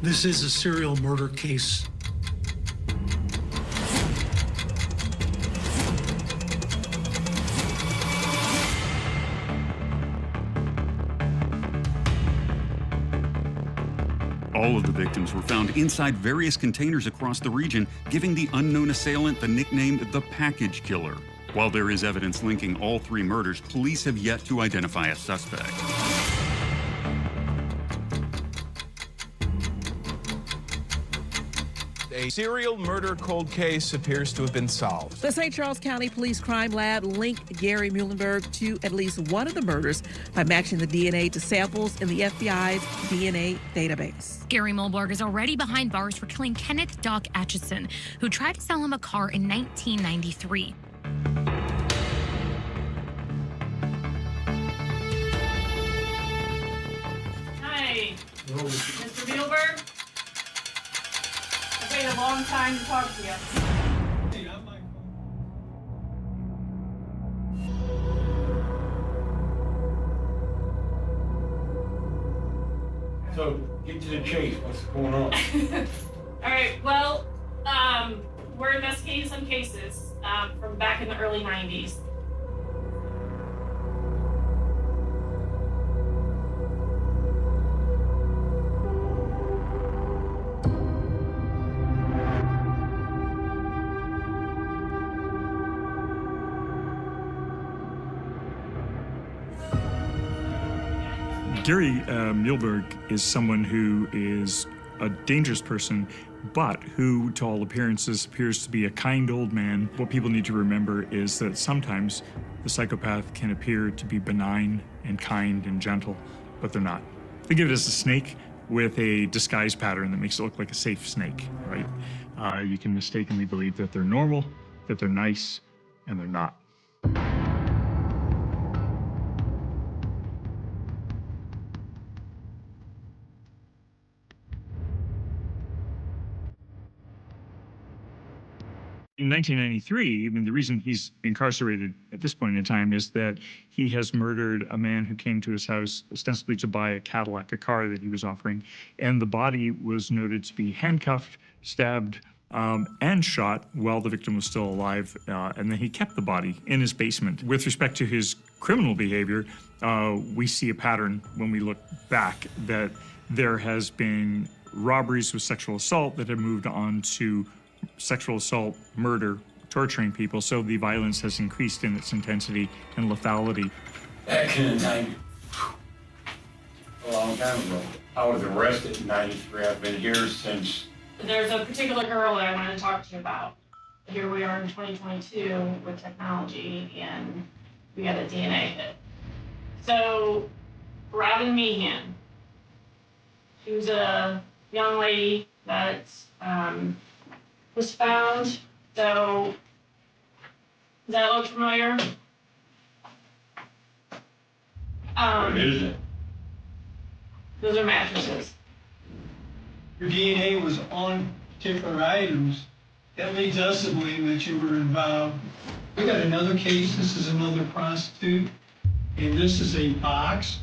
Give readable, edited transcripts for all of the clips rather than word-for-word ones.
This is a serial murder case. All of the victims were found inside various containers across the region, giving the unknown assailant the nickname the Package Killer. While there is evidence linking all three murders, police have yet to identify a suspect. A serial murder cold case appears to have been solved. The St. Charles County Police Crime Lab linked Gary Muhlenberg to at least one of the murders by matching the DNA to samples in the FBI's DNA database. Gary Muhlenberg is already behind bars for killing Kenneth Doc Atchison, who tried to sell him a car in 1993. Hi, Mr. Muhlenberg. I've waited a long time to talk to you. So, get to the chase. What's going on? All right, well, we're investigating some cases from back in the early 90s. Gary Muhlenberg is someone who is a dangerous person, but who, to all appearances, appears to be a kind old man. What people need to remember is that sometimes the psychopath can appear to be benign and kind and gentle, but they're not. Think of it as a snake with a disguise pattern that makes it look like a safe snake, right? You can mistakenly believe that they're normal, that they're nice, and they're not. In 1993, the reason he's incarcerated at this point in time is that he has murdered a man who came to his house ostensibly to buy a Cadillac, a car that he was offering, and the body was noted to be handcuffed, stabbed, and shot while the victim was still alive, and then he kept the body in his basement. With respect to his criminal behavior, we see a pattern when we look back that there has been robberies with sexual assault that have moved on to sexual assault, murder, torturing people, so the violence has increased in its intensity and lethality. Back in the 90s, a long time ago. I was arrested in 93. I've been here since. There's a particular girl that I wanted to talk to you about. Here we are in 2022 with technology, and we got a DNA hit. So, Robin Meehan, she was a young lady that was found. So, does that look familiar? What is it? Those are mattresses. Your DNA was on particular items. That leads us to believe that you were involved. We got another case. This is another prostitute. And this is a box.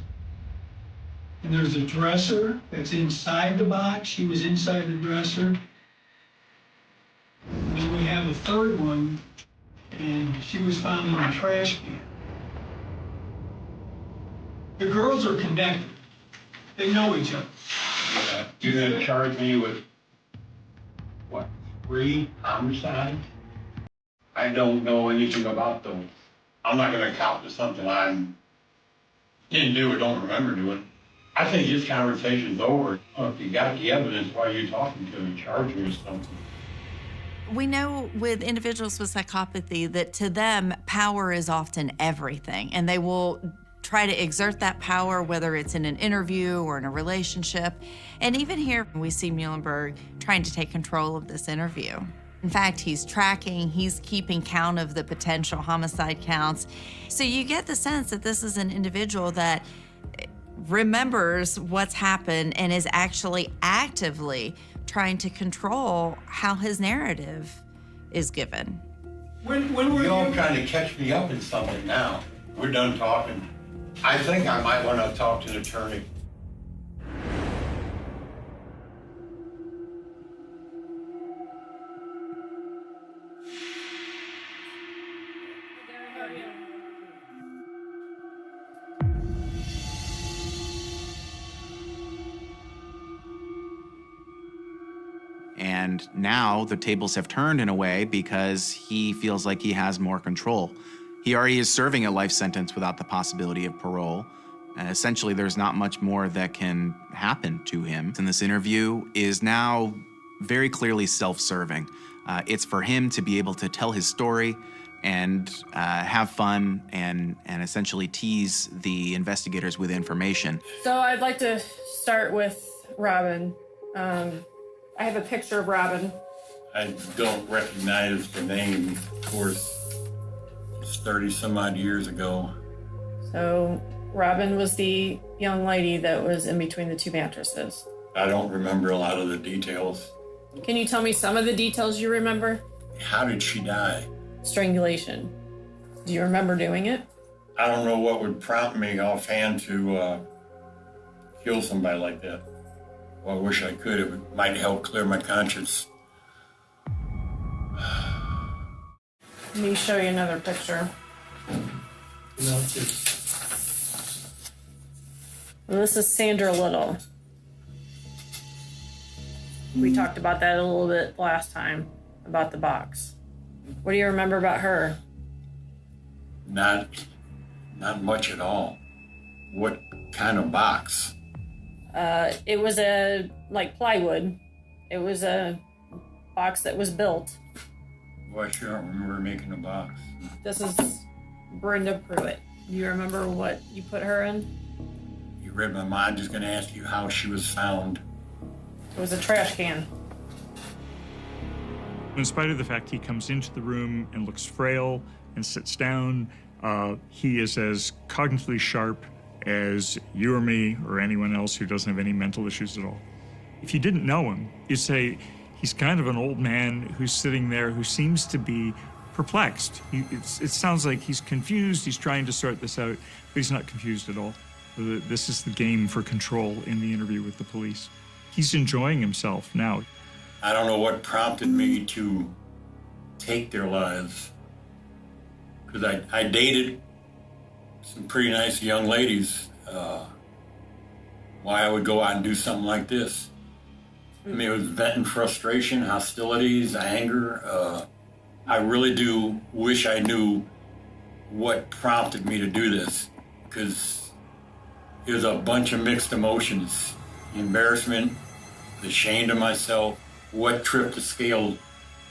And there's a dresser that's inside the box. She was inside the dresser. And then we have a third one, and she was found in a trash can. The girls are connected. They know each other. You're gonna charge me with, what, 3 homicides? I don't know anything about those. I'm not gonna count to something I didn't do or don't remember doing. I think this conversation's over. If you got the evidence, why are you talking to me, charge me with something? We know with individuals with psychopathy that to them, power is often everything, and they will try to exert that power, whether it's in an interview or in a relationship. And even here, we see Muhlenberg trying to take control of this interview. In fact, he's tracking, he's keeping count of the potential homicide counts. So you get the sense that this is an individual that remembers what's happened and is actually actively trying to control how his narrative is given. When were you all trying to catch me up in something now? We're done talking. I think I might want to talk to an attorney. And now the tables have turned in a way because he feels like he has more control. He already is serving a life sentence without the possibility of parole. Essentially, there's not much more that can happen to him. And this interview is now very clearly self-serving. It's for him to be able to tell his story and have fun and essentially tease the investigators with information. So I'd like to start with Robin. I have a picture of Robin. I don't recognize the name, of course. It's 30 some odd years ago. So Robin was the young lady that was in between the two mattresses. I don't remember a lot of the details. Can you tell me some of the details you remember? How did she die? Strangulation. Do you remember doing it? I don't know what would prompt me offhand to kill somebody like that. Well, I wish I could. It might help clear my conscience. Let me show you another picture. This is Sandra Little. We talked about that a little bit last time, about the box. What do you remember about her? Not much at all. What kind of box? It was like plywood. It was a box that was built. Well, I sure don't remember making a box. This is Brenda Pruitt. Do you remember what you put her in? You read my mind. Just going to ask you how she was found. It was a trash can. In spite of the fact he comes into the room and looks frail and sits down, he is as cognitively sharp as you or me or anyone else who doesn't have any mental issues at all. If you didn't know him, you'd say he's kind of an old man who's sitting there who seems to be perplexed. It sounds like he's confused, he's trying to sort this out, but he's not confused at all. This is the game for control in the interview with the police. He's enjoying himself now. I don't know what prompted me to take their lives. Because I dated some pretty nice young ladies. Why I would go out and do something like this. I mean, it was venting frustration, hostilities, anger. I really do wish I knew what prompted me to do this. Because it was a bunch of mixed emotions. Embarrassment, the shame to myself, what tripped the scale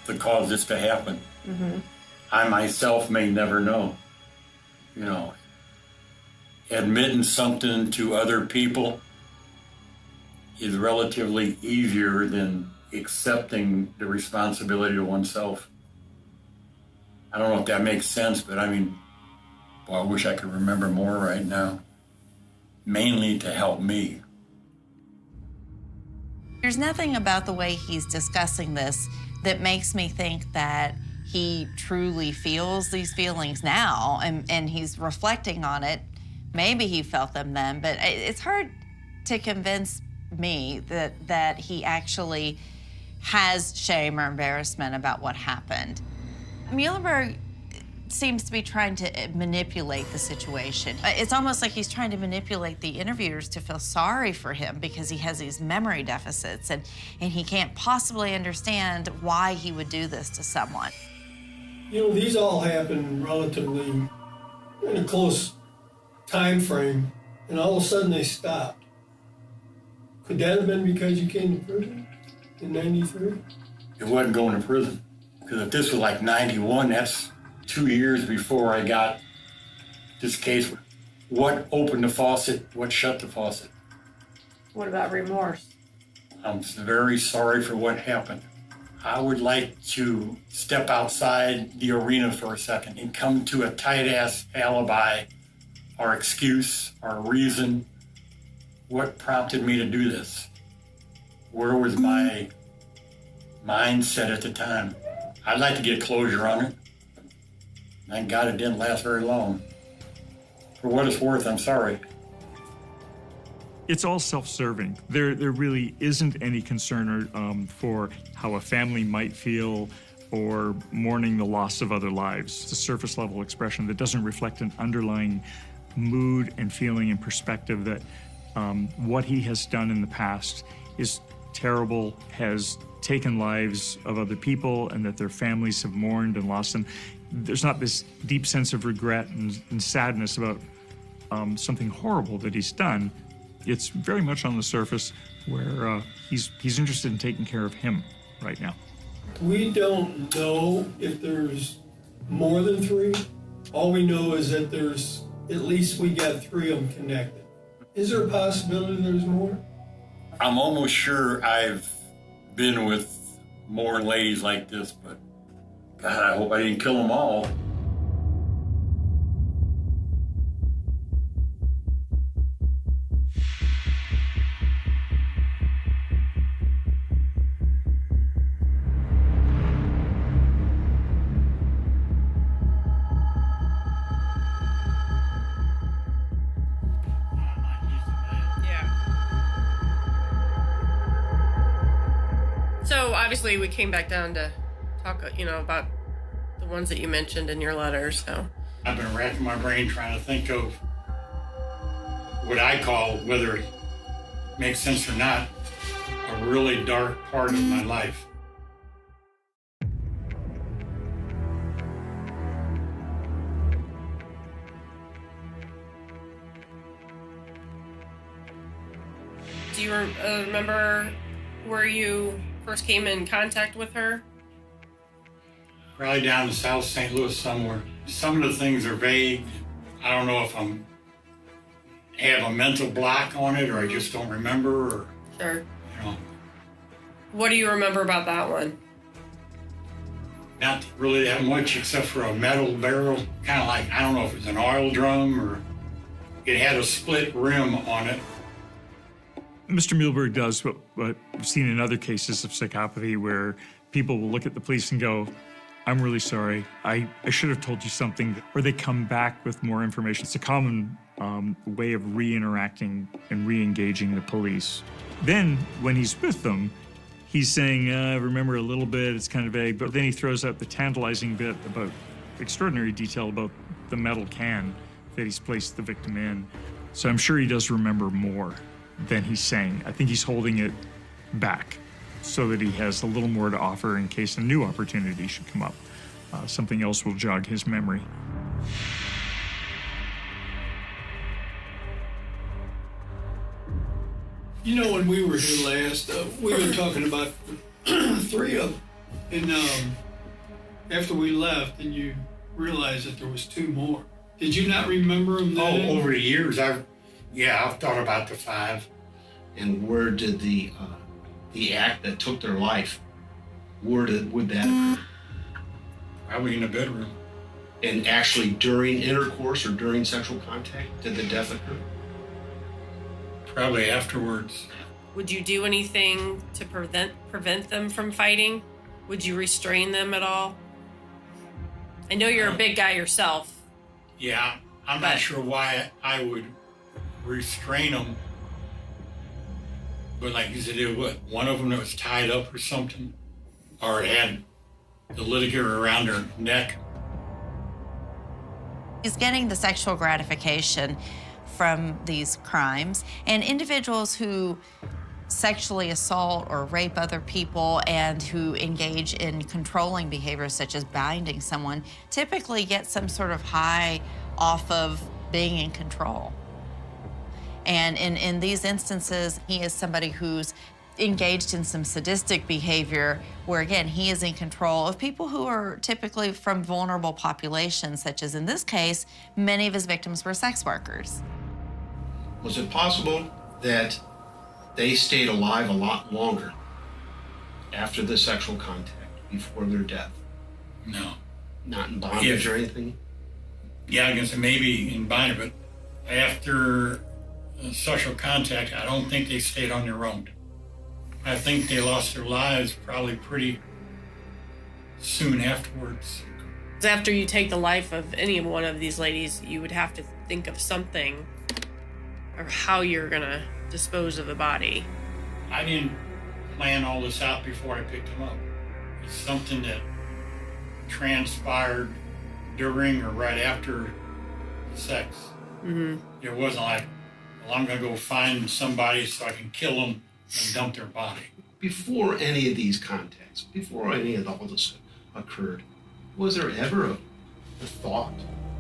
to cause this to happen. Mm-hmm. I myself may never know. You know, admitting something to other people is relatively easier than accepting the responsibility to oneself. I don't know if that makes sense, but I mean, well, I wish I could remember more right now. Mainly to help me. There's nothing about the way he's discussing this that makes me think that he truly feels these feelings now and he's reflecting on it. Maybe he felt them then, but it's hard to convince me that he actually has shame or embarrassment about what happened. Muhlenberg seems to be trying to manipulate the situation. It's almost like he's trying to manipulate the interviewers to feel sorry for him because he has these memory deficits and he can't possibly understand why he would do this to someone. You know, these all happen relatively in a close time frame, and all of a sudden they stopped. Could that have been because you came to prison in '93? It wasn't going to prison. Because if this was like 91, that's 2 years before I got this case. What opened the faucet? What shut the faucet? What about remorse? I'm very sorry for what happened. I would like to step outside the arena for a second and come to a tight-ass alibi, or excuse, or reason. What prompted me to do this? Where was my mindset at the time? I'd like to get closure on it. Thank God it didn't last very long. For what it's worth, I'm sorry. It's all self-serving. There really isn't any concern for how a family might feel or mourning the loss of other lives. It's a surface-level expression that doesn't reflect an underlying mood and feeling and perspective that what he has done in the past is terrible, has taken lives of other people, and that their families have mourned and lost them. There's not this deep sense of regret and sadness about something horrible that he's done. It's very much on the surface where he's interested in taking care of him right now. We don't know if there's more than 3. All we know is that there's, at least we got 3 of them connected. Is there a possibility there's more? I'm almost sure I've been with more ladies like this, but God, I hope I didn't kill them all. So obviously we came back down to talk, about the ones that you mentioned in your letter, so. I've been racking my brain trying to think of what I call, whether it makes sense or not, a really dark part of my life. Do you remember where you first came in contact with her? Probably down in South St. Louis somewhere. Some of the things are vague. I don't know if I have a mental block on it or I just don't remember or, Sure. What do you remember about that one? Not really that much except for a metal barrel, kind of like, I don't know if it was an oil drum or it had a split rim on it. Mr. Muehlberg does what we've seen in other cases of psychopathy where people will look at the police and go, I'm really sorry, I should have told you something, or they come back with more information. It's a common way of re-interacting and re-engaging the police. Then, when he's with them, he's saying, I remember a little bit, it's kind of vague, but then he throws out the tantalizing bit about extraordinary detail about the metal can that he's placed the victim in. So I'm sure he does remember more than he's saying. I think he's holding it back so that he has a little more to offer in case a new opportunity should come up. Something else will jog his memory. When we were here last, we were talking about 3 of them. And after we left, and you realized that there was 2 more. Did you not remember them then? Oh, over the years, I've thought about the 5. And where did the act that took their life, would that occur? Probably in the bedroom. And actually during intercourse or during sexual contact, did the death occur? Probably afterwards. Would you do anything to prevent them from fighting? Would you restrain them at all? I know you're a big guy yourself. Yeah, I'm not sure why I would restrain them. But like you said, one of them that was tied up or something, or it had the ligature around her neck. He's getting the sexual gratification from these crimes, and individuals who sexually assault or rape other people and who engage in controlling behaviors such as binding someone typically get some sort of high off of being in control. And in these instances, he is somebody who's engaged in some sadistic behavior where, again, he is in control of people who are typically from vulnerable populations, such as in this case, many of his victims were sex workers. Was it possible that they stayed alive a lot longer after the sexual contact, before their death? No. Not in bondage or anything? Yeah, I guess maybe in bondage, but after sexual contact, I don't think they stayed on their own. I think they lost their lives probably pretty soon afterwards. After you take the life of any one of these ladies, you would have to think of something or how you're gonna dispose of the body. I didn't plan all this out before I picked them up. It's something that transpired during or right after sex. Mm-hmm. It wasn't like, well, I'm gonna go find somebody so I can kill them and dump their body. before any of these contacts, before any of all this occurred, was there ever the thought,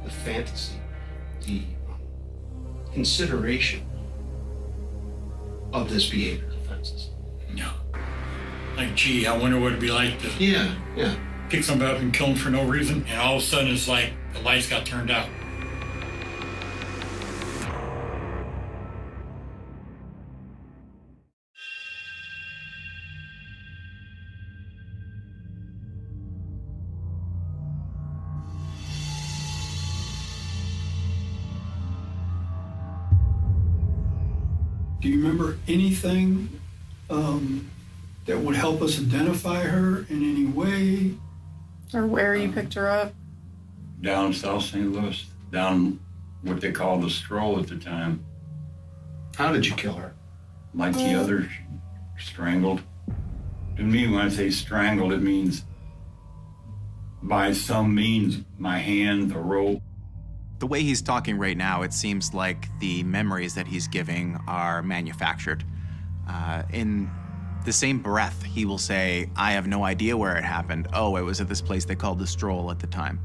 the fantasy, the consideration of this behavior offenses? No. Like, gee, I wonder what it'd be like to Yeah. pick somebody up and kill them for no reason, and all of a sudden it's like the lights got turned out. Do you remember anything that would help us identify her in any way? Or where you picked her up? Down South St. Louis, down what they called the stroll at the time. How did you kill her? Like the other, strangled. To me, when I say strangled, it means by some means, my hand, the rope. The way he's talking right now, it seems like the memories that he's giving are manufactured. In the same breath, he will say, I have no idea where it happened. Oh, it was at this place they called the Stroll at the time.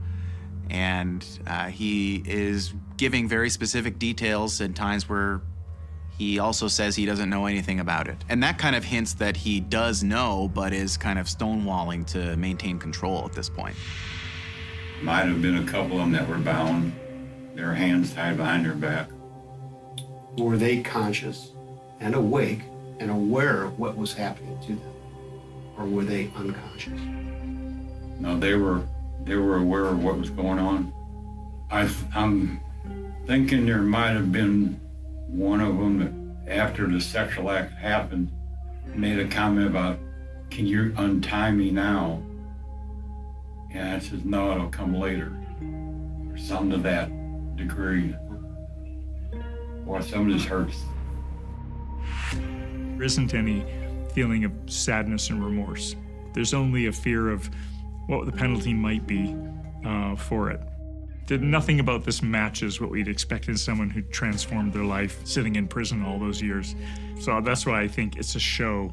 And he is giving very specific details at times where he also says he doesn't know anything about it. And that kind of hints that he does know, but is kind of stonewalling to maintain control at this point. Might have been a couple of them that were bound, their hands tied behind their back. Were they conscious and awake and aware of what was happening to them? Or were they unconscious? No, they were aware of what was going on. I'm thinking there might have been one of them that after the sexual act happened, made a comment about, can you untie me now? And I said, no, it'll come later. Or something to that degree. Or some of this hurts. There isn't any feeling of sadness and remorse. There's only a fear of what the penalty might be for it. Nothing about this matches what we'd expect in someone who transformed their life sitting in prison all those years. So that's why I think it's a show.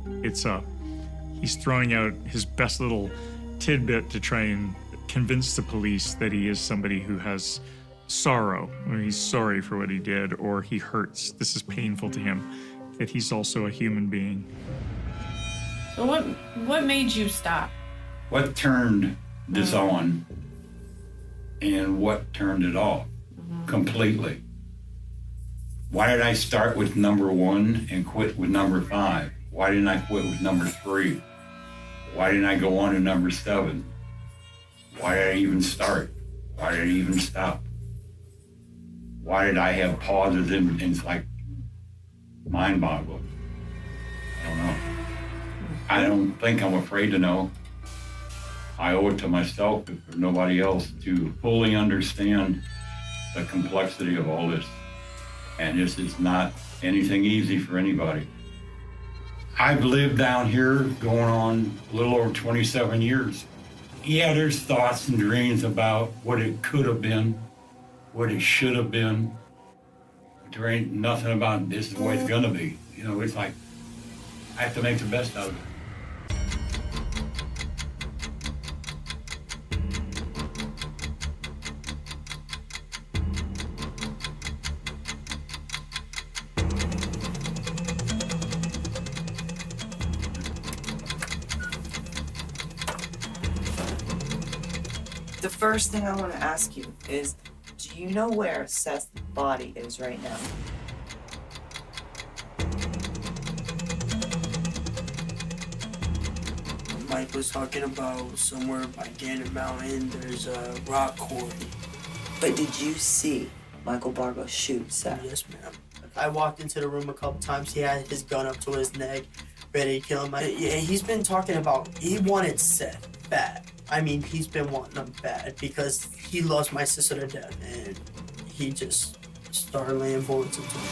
He's throwing out his best little tidbit to try and convince the police that he is somebody who has sorrow, or he's sorry for what he did, or he hurts. This is painful to him, that he's also a human being. So what made you stop? What turned this on and what turned it off completely? Why did I start with number 1 and quit with number 5? Why didn't I quit with number 3? Why didn't I go on to number 7? Why did I even start? Why did I even stop? Why did I have pauses and it's like mind-boggling? I don't know. I don't think I'm afraid to know. I owe it to myself, if nobody else, to fully understand the complexity of all this. And this is not anything easy for anybody. I've lived down here going on a little over 27 years. Yeah, there's thoughts and dreams about what it could have been, what it should have been. But there ain't nothing about this is the way it's gonna be. You know, it's like, I have to make the best out of it. The first thing I want to ask you is, do you know where Seth's body is right now? Mike was talking about somewhere by Gannett Mountain, there's a rock quarry. But did you see Michael Barbo shoot Seth? Yes, ma'am. I walked into the room a couple times. He had his gun up to his neck, ready to kill him. Yeah, he's been talking about, he wanted Seth bad. I mean, he's been wanting him bad because he lost my sister to death, and he just started laying bullets into him.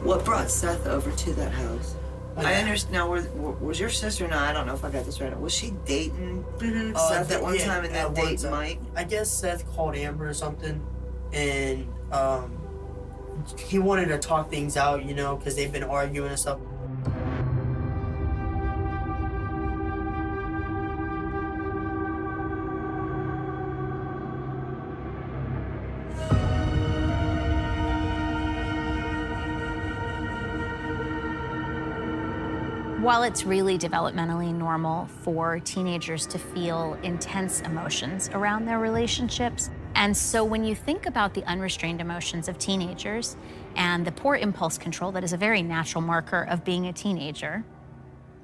What brought Seth over to that house? I understand. Now, was your sister? No, I don't know if I got this right. Was she dating Seth at one time and then dating Mike? I guess Seth called Amber or something, and he wanted to talk things out, you know, because they've been arguing and stuff. While it's really developmentally normal for teenagers to feel intense emotions around their relationships, and so when you think about the unrestrained emotions of teenagers and the poor impulse control that is a very natural marker of being a teenager,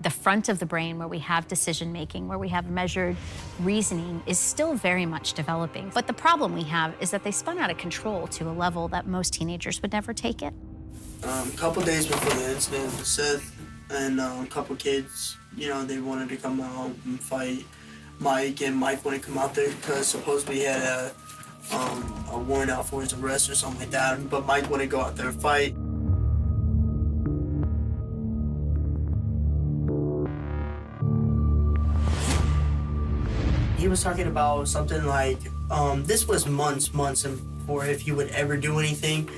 the front of the brain where we have decision making, where we have measured reasoning is still very much developing. But the problem we have is that they spun out of control to a level that most teenagers would never take it. A couple days before the incident, Seth and a couple kids, you know, they wanted to come out and fight Mike, and Mike wouldn't come out there because supposedly he had a warrant out for his arrest or something like that, but Mike wouldn't go out there and fight. He was talking about something like, this was months before if he would ever do anything.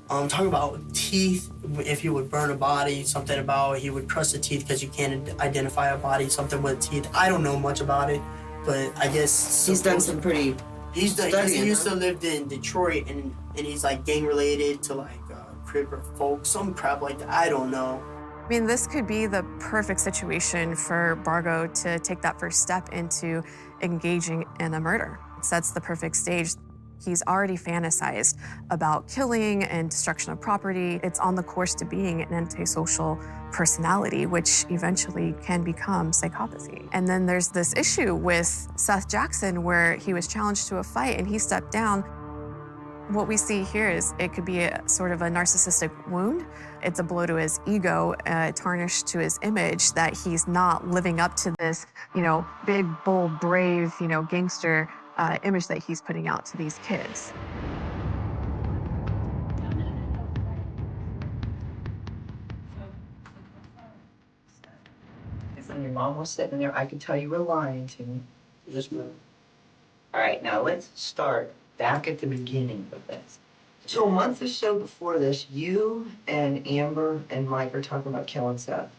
Talking about teeth, if he would burn a body, something about he would crush the teeth because you can't identify a body, something with teeth. I don't know much about it, but I guess he's done some pretty. He used to live in Detroit, and he's like gang related to like Crip or folk, some crap like that. I don't know. I mean, this could be the perfect situation for Bargo to take that first step into engaging in a murder. It sets the perfect stage. He's already fantasized about killing and destruction of property. It's on the course to being an antisocial personality, which eventually can become psychopathy. And then there's this issue with Seth Jackson where he was challenged to a fight and he stepped down. What we see here is it could be a sort of a narcissistic wound. It's a blow to his ego, tarnish to his image that he's not living up to this, you know, big, bold, brave, you know, gangster image that he's putting out to these kids. If when your mom was sitting there, I could tell you were lying to me. Yes, ma'am. All right, now let's start back at the beginning of this. So a month or so before this, you and Amber and Mike are talking about killing Seth.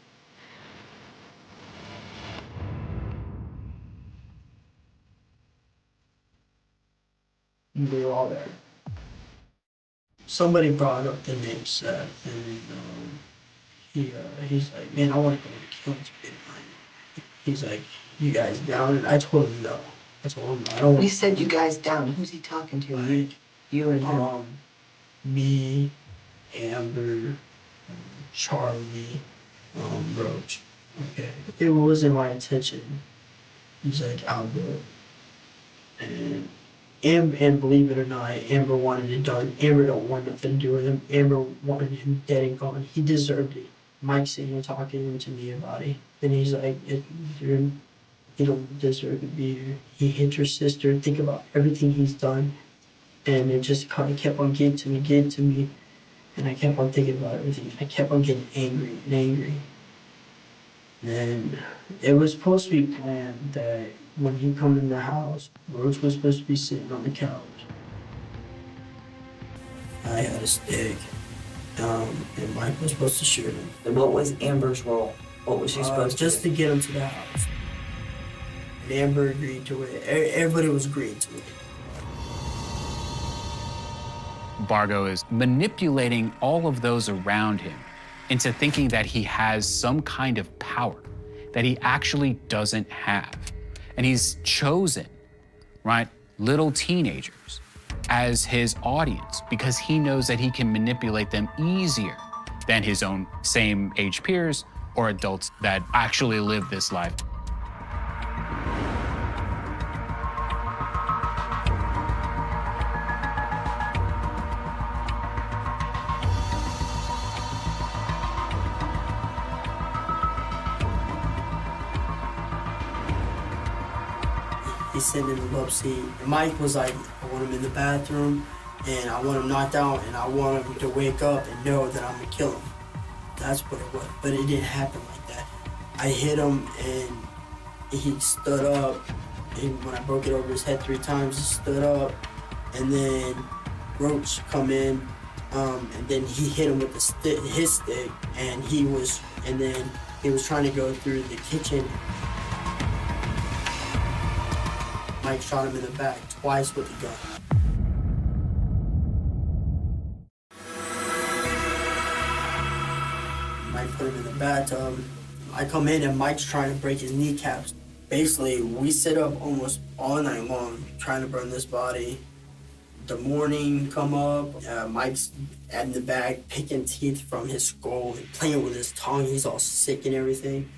We were all there. Somebody brought up the name Seth, and he's like, man, I want to go to kill this big man. He's like, you guys down? And I told him no. I told him I don't. We said you guys down. Who's he talking to? Like, you and him. Me, Amber, Charlie, Roach. Okay. It wasn't my intention. He's like, I'll do it. And believe it or not, Amber wanted it done. Amber don't want nothing to do with him. Amber wanted him dead and gone. He deserved it. Mike's sitting here talking to me about it. And he's like, you don't deserve to be here. He hit your sister. Think about everything he's done. And it just kind of kept on getting to me. And I kept on thinking about everything. I kept on getting angry. And it was supposed to be planned that when he come in the house, Rose was supposed to be sitting on the couch. I had a stick, and Mike was supposed to shoot him. And what was Amber's role? What was she supposed to do? Just to get him to the house. And Amber agreed to it. Everybody was agreeing to it. Bargo is manipulating all of those around him into thinking that he has some kind of power that he actually doesn't have. And he's chosen, right, little teenagers as his audience because he knows that he can manipulate them easier than his own same age peers or adults that actually live this life. He's sitting in the love seat. And Mike was like, I want him in the bathroom, and I want him knocked out, and I want him to wake up and know that I'm gonna kill him. That's what it was, but it didn't happen like that. I hit him and he stood up, and when I broke it over his head 3 times, he stood up, and then Roach come in, and then he hit him with his stick, and then he was trying to go through the kitchen. Mike shot him in the back twice with the gun. Mike put him in the bathtub. I come in and Mike's trying to break his kneecaps. Basically, we sit up almost all night long trying to burn this body. The morning come up, Mike's in the back picking teeth from his skull and playing with his tongue. He's all sick and everything.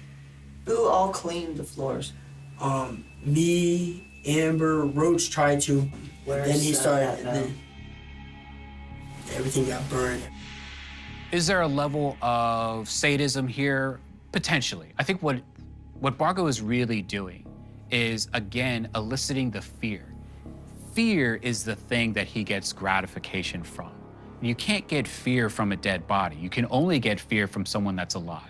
Who all cleaned the floors? Me, Amber, Roach tried to. Then he started. Then everything got burned. Is there a level of sadism here? Potentially. I think what Bargo is really doing is, again, eliciting the fear. Fear is the thing that he gets gratification from. You can't get fear from a dead body. You can only get fear from someone that's alive.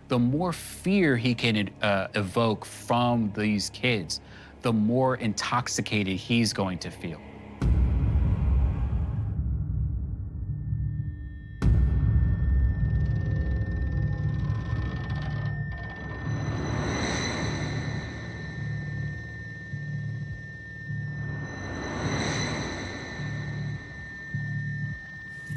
The more fear he can evoke from these kids, the more intoxicated he's going to feel.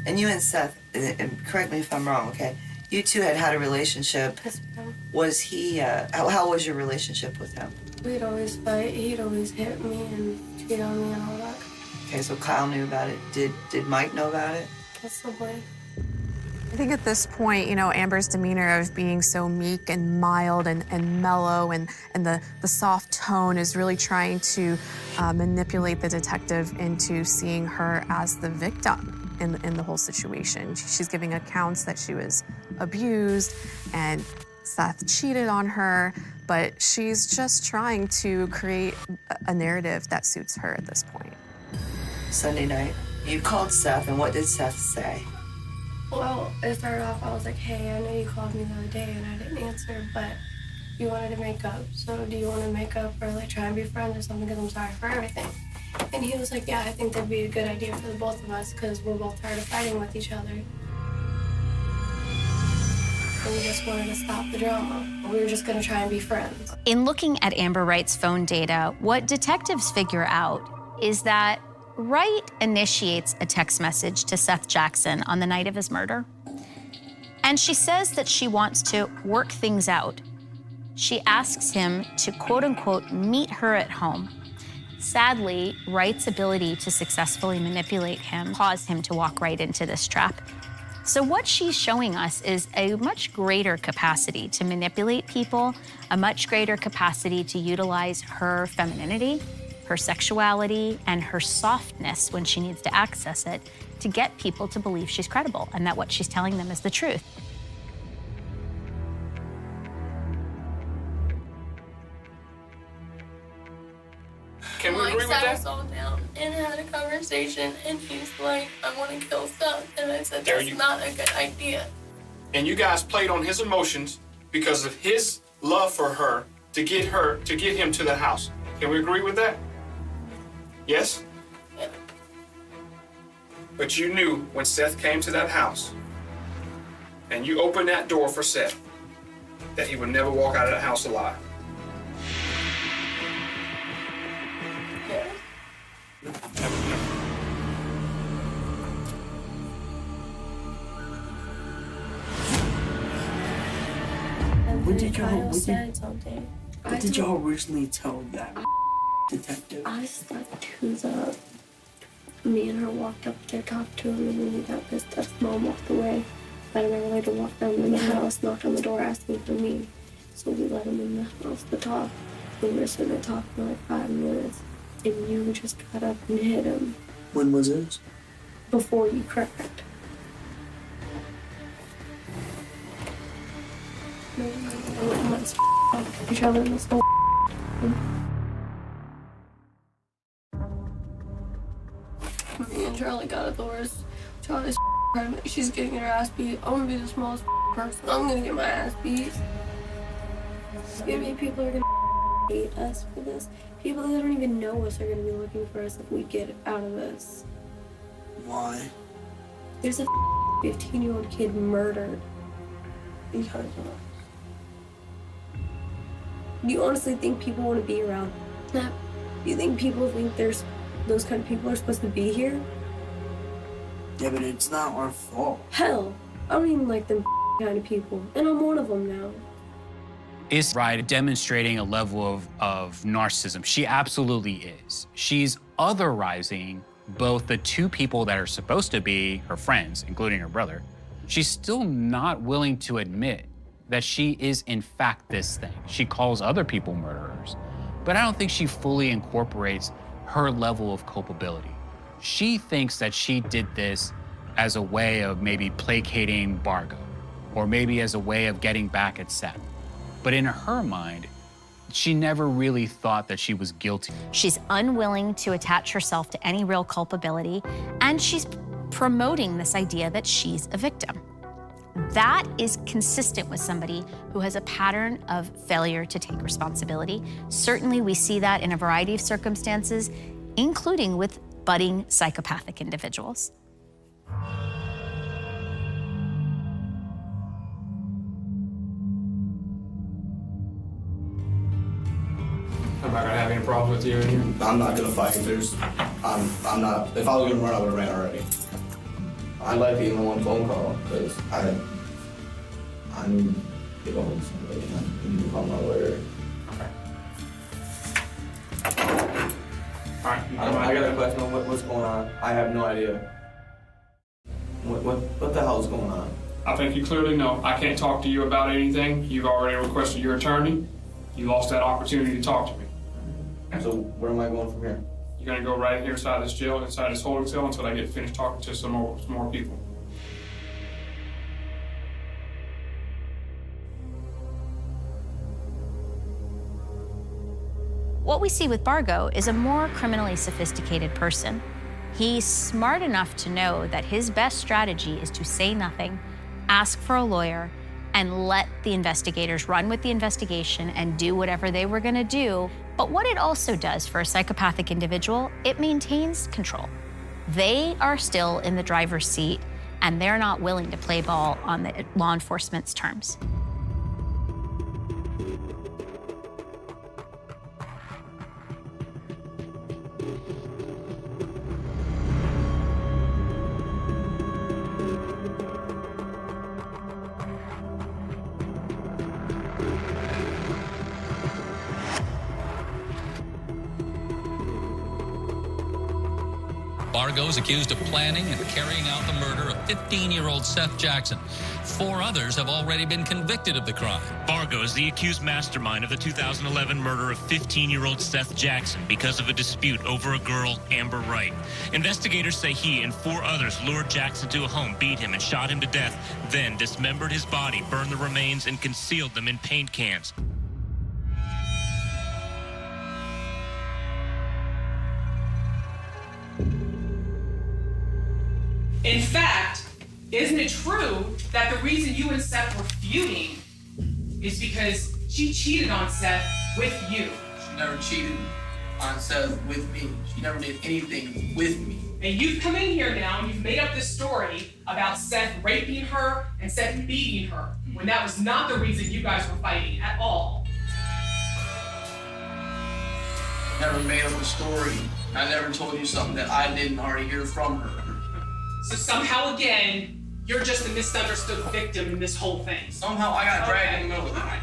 And you and Seth, and correct me if I'm wrong, okay? You two had a relationship. Yes, ma'am. Was he, how was your relationship with him? We'd always fight. He'd always hit me and cheat on me and all that. Okay, so Kyle knew about it. Did Mike know about it? Possibly. I think at this point, you know, Amber's demeanor of being so meek and mild and mellow and the soft tone is really trying to manipulate the detective into seeing her as the victim in the whole situation. She's giving accounts that she was abused and Seth cheated on her, but she's just trying to create a narrative that suits her at this point. Sunday night, you called Seth, and what did Seth say? Well, it started off, I was like, hey, I know you called me the other day and I didn't answer, but you wanted to make up. So do you want to make up or like try and be friends or something, because I'm sorry for everything. And he was like, yeah, I think that'd be a good idea for the both of us because we're both tired of fighting with each other. And we just wanted to stop the drama. We were just going to try and be friends. In looking at Amber Wright's phone data, what detectives figure out is that Wright initiates a text message to Seth Jackson on the night of his murder. And she says that she wants to work things out. She asks him to, quote unquote, meet her at home. Sadly, Wright's ability to successfully manipulate him caused him to walk right into this trap. So what she's showing us is a much greater capacity to manipulate people, a much greater capacity to utilize her femininity, her sexuality, and her softness when she needs to access it to get people to believe she's credible and that what she's telling them is the truth. Can we agree with sat that? us all down and had a conversation, and he's like, I want to kill Seth. And I said, that's not a good idea. And you guys played on his emotions because of his love for her to get him to the house. Can we agree with that? Yes? Yeah. But you knew when Seth came to that house and you opened that door for Seth that he would never walk out of that house alive. What did y'all originally tell that detective? I slept to me and her walked up there, talked to him, and then he got pissed at his mom, walked away. Let him out later, walked down in the house, knocked on the door, asking for me. So we let him in the house to talk. We were sitting there talking for like 5 minutes, and you just got up and hit him. When was this? Before you cracked. Let's each other in this whole me and Charlie got at the worst. Charlie's pregnant. She's getting her ass beat. I'm gonna be the smallest person. I'm gonna get my ass beat. Maybe people are gonna hate us for this. People that don't even know us are gonna be looking for us if we get out of this. Why? There's a 15-year-old kid murdered because of us. Do you honestly think people want to be around that? Do you think people think there's those kind of people are supposed to be here? Yeah, but it's not our fault. Hell, I don't even like them kind of people, and I'm one of them now. Is Ryder demonstrating a level of narcissism? She absolutely is. She's otherizing both the two people that are supposed to be her friends, including her brother. She's still not willing to admit that she is in fact this thing. She calls other people murderers, but I don't think she fully incorporates her level of culpability. She thinks that she did this as a way of maybe placating Bargo, or maybe as a way of getting back at Seth. But in her mind, she never really thought that she was guilty. She's unwilling to attach herself to any real culpability, and she's promoting this idea that she's a victim. That is consistent with somebody who has a pattern of failure to take responsibility. Certainly, we see that in a variety of circumstances, including with budding psychopathic individuals. I'm not gonna have any problems with you in here. I'm not gonna fight. I'm not. If I was gonna run, I would have ran already. I like being the one phone call because I need to get hold of somebody. I need to call my lawyer. Alright. I got a question on what's going on. I have no idea. What the hell is going on? I think you clearly know. I can't talk to you about anything. You've already requested your attorney. You lost that opportunity to talk to me. So where am I going from here? You're gonna go right here inside this jail, inside this holding cell, until I get finished talking to some more people. What we see with Bargo is a more criminally sophisticated person. He's smart enough to know that his best strategy is to say nothing, ask for a lawyer, and let the investigators run with the investigation and do whatever they were gonna do. But what it also does for a psychopathic individual, it maintains control. They are still in the driver's seat, and they're not willing to play ball on the law enforcement's terms. Bargo is accused of planning and carrying out the murder of 15-year-old Seth Jackson. 4 others have already been convicted of the crime. Bargo is the accused mastermind of the 2011 murder of 15-year-old Seth Jackson because of a dispute over a girl, Amber Wright. Investigators say he and 4 others lured Jackson to a home, beat him, and shot him to death, then dismembered his body, burned the remains, and concealed them in paint cans. In fact, isn't it true that the reason you and Seth were feuding is because she cheated on Seth with you? She never cheated on Seth with me. She never did anything with me. And you've come in here now and you've made up this story about Seth raping her and Seth beating her, when that was not the reason you guys were fighting at all. I never made up a story. I never told you something that I didn't already hear from her. So somehow again, you're just a misunderstood victim in this whole thing. Somehow I got dragged in the middle of the night.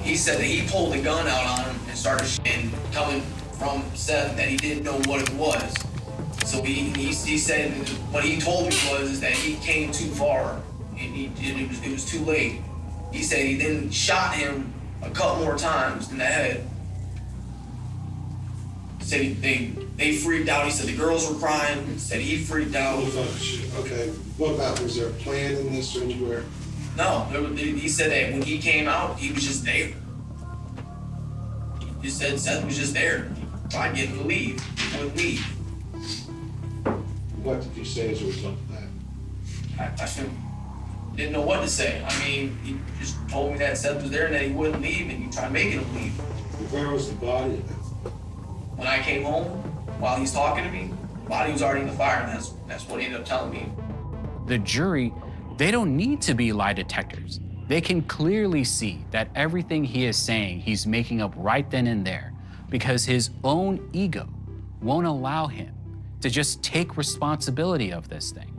He said that he pulled the gun out on him and started shooting, coming from Seth that he didn't know what it was. So he said what he told me was that he came too far and it was too late. He said he then shot him a couple more times in the head. He said they freaked out. He said the girls were crying. He said he freaked out. Okay, what about, was there a plan in this or anywhere? No, he said that when he came out, he was just there. Just said Seth was just there. Tried to get him to leave. He wouldn't leave. What did you say as a result of that? I didn't know what to say. I mean, he just told me that Seth was there and that he wouldn't leave, and he tried making him leave. Where was the body? When I came home, while he's talking to me, the body was already in the fire, and that's what he ended up telling me. The jury, they don't need to be lie detectors. They can clearly see that everything he is saying, he's making up right then and there, because his own ego won't allow him to just take responsibility of this thing.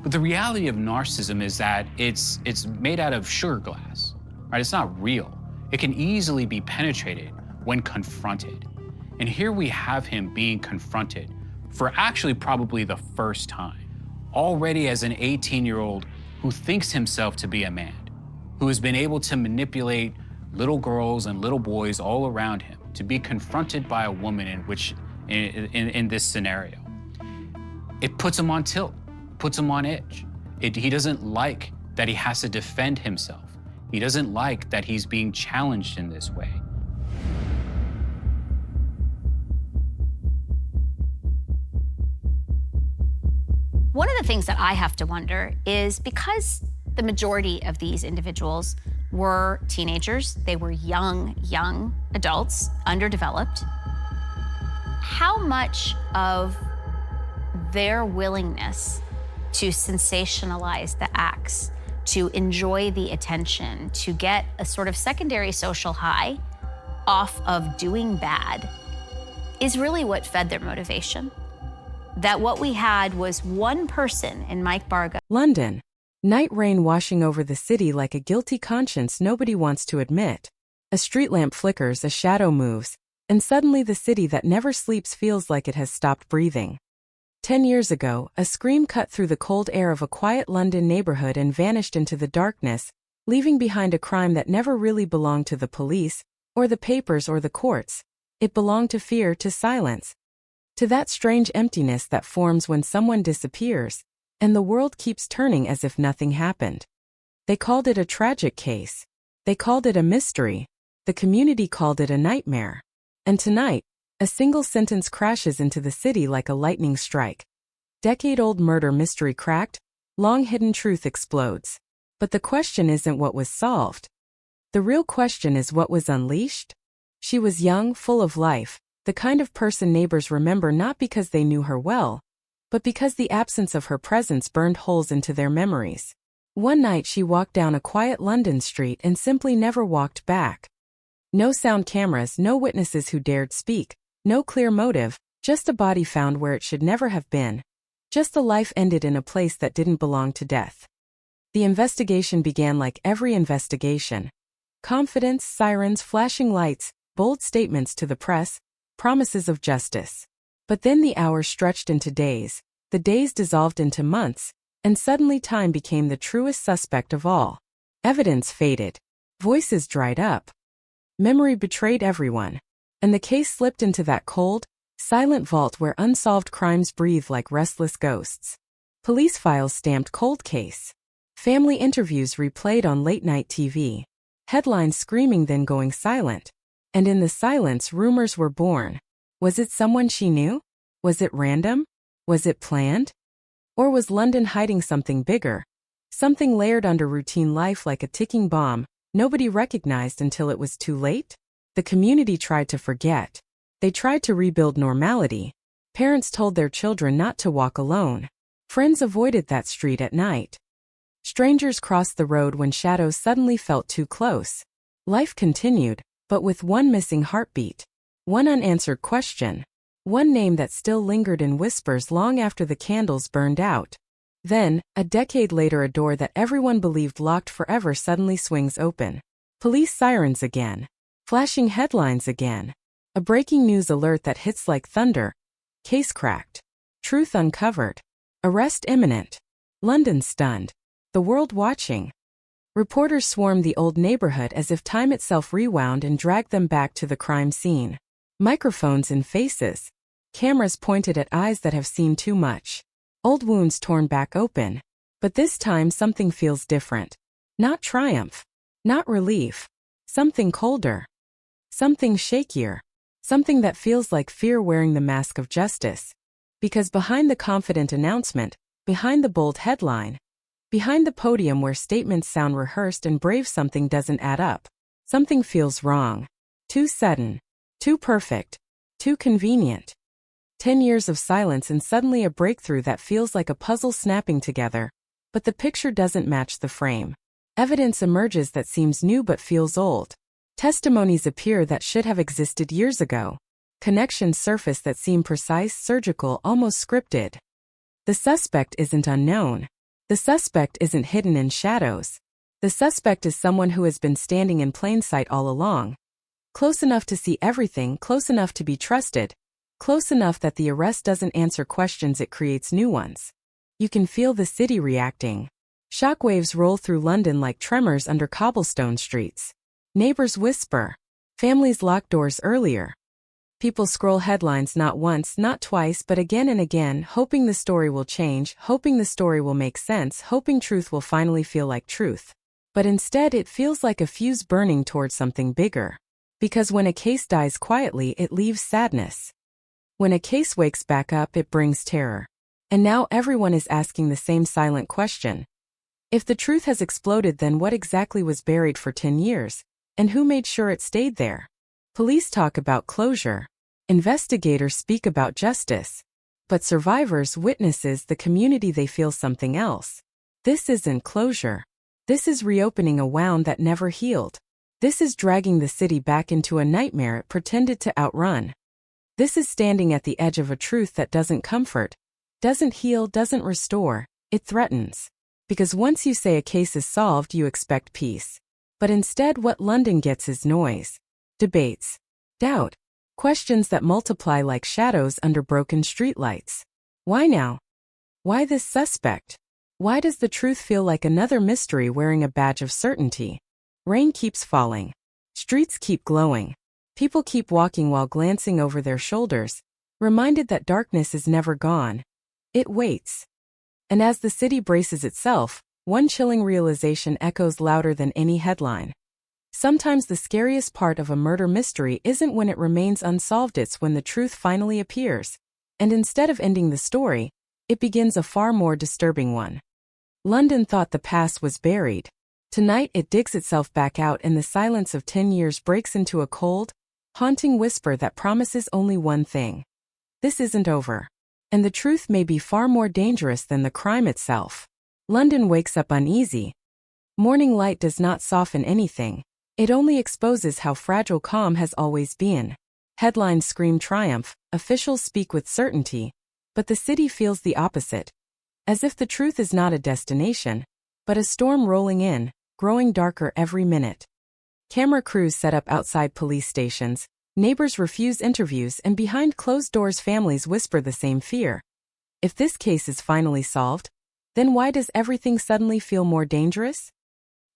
But the reality of narcissism is that it's made out of sugar glass, right? It's not real. It can easily be penetrated when confronted. And here we have him being confronted for actually probably the first time, already as an 18-year-old who thinks himself to be a man, who has been able to manipulate little girls and little boys all around him, to be confronted by a woman in this scenario. It puts him on tilt, puts him on edge. He doesn't like that he has to defend himself. He doesn't like that he's being challenged in this way. One of the things that I have to wonder is, because the majority of these individuals were teenagers, they were young adults, underdeveloped, how much of their willingness to sensationalize the acts, to enjoy the attention, to get a sort of secondary social high off of doing bad is really what fed their motivation? That what we had was one person in Mike Bargo. London. Night rain washing over the city like a guilty conscience nobody wants to admit. A street lamp flickers, a shadow moves, and suddenly the city that never sleeps feels like it has stopped breathing. 10 years ago, a scream cut through the cold air of a quiet London neighborhood and vanished into the darkness, leaving behind a crime that never really belonged to the police, or the papers, or the courts. It belonged to fear, to silence, to that strange emptiness that forms when someone disappears, and the world keeps turning as if nothing happened. They called it a tragic case. They called it a mystery. The community called it a nightmare. And tonight, a single sentence crashes into the city like a lightning strike. Decade-old murder mystery cracked, long-hidden truth explodes. But the question isn't what was solved. The real question is what was unleashed. She was young, full of life, the kind of person neighbors remember not because they knew her well, but because the absence of her presence burned holes into their memories. One night she walked down a quiet London street and simply never walked back. No sound cameras, no witnesses who dared speak, no clear motive, just a body found where it should never have been. Just a life ended in a place that didn't belong to death. The investigation began like every investigation. Confidence, sirens, flashing lights, bold statements to the press, promises of justice. But then the hours stretched into days, the days dissolved into months, and suddenly time became the truest suspect of all. Evidence faded. Voices dried up. Memory betrayed everyone. And the case slipped into that cold, silent vault where unsolved crimes breathe like restless ghosts. Police files stamped cold case. Family interviews replayed on late-night TV. Headlines screaming then going silent. And in the silence, rumors were born. Was it someone she knew? Was it random? Was it planned? Or was London hiding something bigger? Something layered under routine life like a ticking bomb, nobody recognized until it was too late? The community tried to forget. They tried to rebuild normality. Parents told their children not to walk alone. Friends avoided that street at night. Strangers crossed the road when shadows suddenly felt too close. Life continued, but with one missing heartbeat. One unanswered question. One name that still lingered in whispers long after the candles burned out. Then, a decade later, a door that everyone believed locked forever suddenly swings open. Police sirens again. Flashing headlines again. A breaking news alert that hits like thunder. Case cracked. Truth uncovered. Arrest imminent. London stunned. The world watching. Reporters swarmed the old neighborhood as if time itself rewound and dragged them back to the crime scene. Microphones in faces. Cameras pointed at eyes that have seen too much. Old wounds torn back open. But this time something feels different. Not triumph. Not relief. Something colder. Something shakier. Something that feels like fear wearing the mask of justice. Because behind the confident announcement, behind the bold headline, behind the podium where statements sound rehearsed and brave, something doesn't add up. Something feels wrong. Too sudden. Too perfect. Too convenient. 10 years of silence and suddenly a breakthrough that feels like a puzzle snapping together. But the picture doesn't match the frame. Evidence emerges that seems new but feels old. Testimonies appear that should have existed years ago. Connections surface that seem precise, surgical, almost scripted. The suspect isn't unknown. The suspect isn't hidden in shadows. The suspect is someone who has been standing in plain sight all along. Close enough to see everything, close enough to be trusted, close enough that the arrest doesn't answer questions, it creates new ones. You can feel the city reacting. Shockwaves roll through London like tremors under cobblestone streets. Neighbors whisper. Families lock doors earlier. People scroll headlines not once, not twice, but again and again, hoping the story will change, hoping the story will make sense, hoping truth will finally feel like truth. But instead it feels like a fuse burning towards something bigger. Because when a case dies quietly, it leaves sadness. When a case wakes back up, it brings terror. And now everyone is asking the same silent question. If the truth has exploded, then what exactly was buried for 10 years? And who made sure it stayed there? Police talk about closure. Investigators speak about justice. But survivors, witnesses, the community, they feel something else. This isn't closure. This is reopening a wound that never healed. This is dragging the city back into a nightmare it pretended to outrun. This is standing at the edge of a truth that doesn't comfort, doesn't heal, doesn't restore, it threatens. Because once you say a case is solved, you expect peace. But instead what London gets is noise, debates, doubt, questions that multiply like shadows under broken streetlights. Why now? Why this suspect? Why does the truth feel like another mystery wearing a badge of certainty? Rain keeps falling. Streets keep glowing. People keep walking while glancing over their shoulders, reminded that darkness is never gone. It waits. And as the city braces itself, one chilling realization echoes louder than any headline. Sometimes the scariest part of a murder mystery isn't when it remains unsolved, it's when the truth finally appears. And instead of ending the story, it begins a far more disturbing one. London thought the past was buried. Tonight it digs itself back out, and the silence of 10 years breaks into a cold, haunting whisper that promises only one thing. This isn't over. And the truth may be far more dangerous than the crime itself. London wakes up uneasy. Morning light does not soften anything. It only exposes how fragile calm has always been. Headlines scream triumph, officials speak with certainty, but the city feels the opposite. As if the truth is not a destination, but a storm rolling in, growing darker every minute. Camera crews set up outside police stations, neighbors refuse interviews, and behind closed doors families whisper the same fear. If this case is finally solved, then why does everything suddenly feel more dangerous?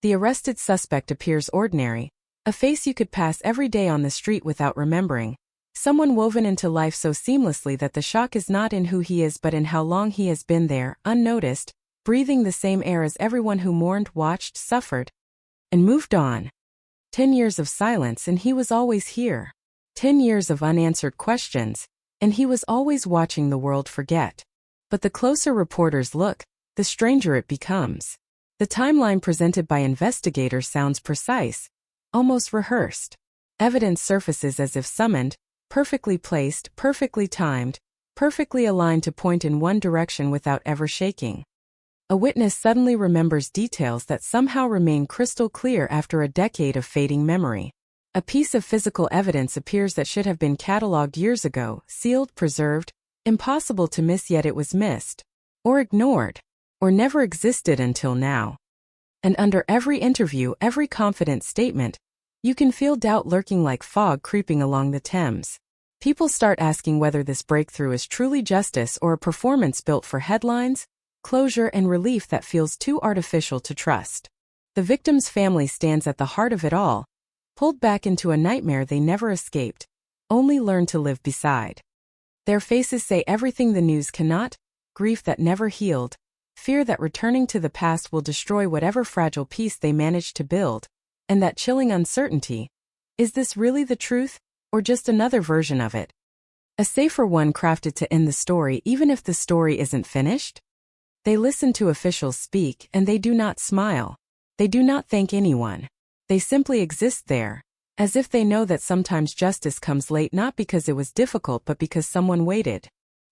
The arrested suspect appears ordinary, a face you could pass every day on the street without remembering. Someone woven into life so seamlessly that the shock is not in who he is but in how long he has been there, unnoticed, breathing the same air as everyone who mourned, watched, suffered, and moved on. 10 years of silence and he was always here. 10 years of unanswered questions, and he was always watching the world forget. But the closer reporters look, the stranger it becomes. The timeline presented by investigators sounds precise, almost rehearsed. Evidence surfaces as if summoned, perfectly placed, perfectly timed, perfectly aligned to point in one direction without ever shaking. A witness suddenly remembers details that somehow remain crystal clear after a decade of fading memory. A piece of physical evidence appears that should have been catalogued years ago, sealed, preserved, impossible to miss, yet it was missed, or ignored, or never existed until now. And under every interview, every confident statement, you can feel doubt lurking like fog creeping along the Thames. People start asking whether this breakthrough is truly justice or a performance built for headlines, closure, and relief that feels too artificial to trust. The victim's family stands at the heart of it all, pulled back into a nightmare they never escaped, only learned to live beside. Their faces say everything the news cannot: grief that never healed, fear that returning to the past will destroy whatever fragile peace they managed to build, and that chilling uncertainty: Is this really the truth, or just another version of it? A safer one crafted to end the story even if the story isn't finished? They listen to officials speak and they do not smile. They do not thank anyone. They simply exist there, as if they know that sometimes justice comes late not because it was difficult but because someone waited.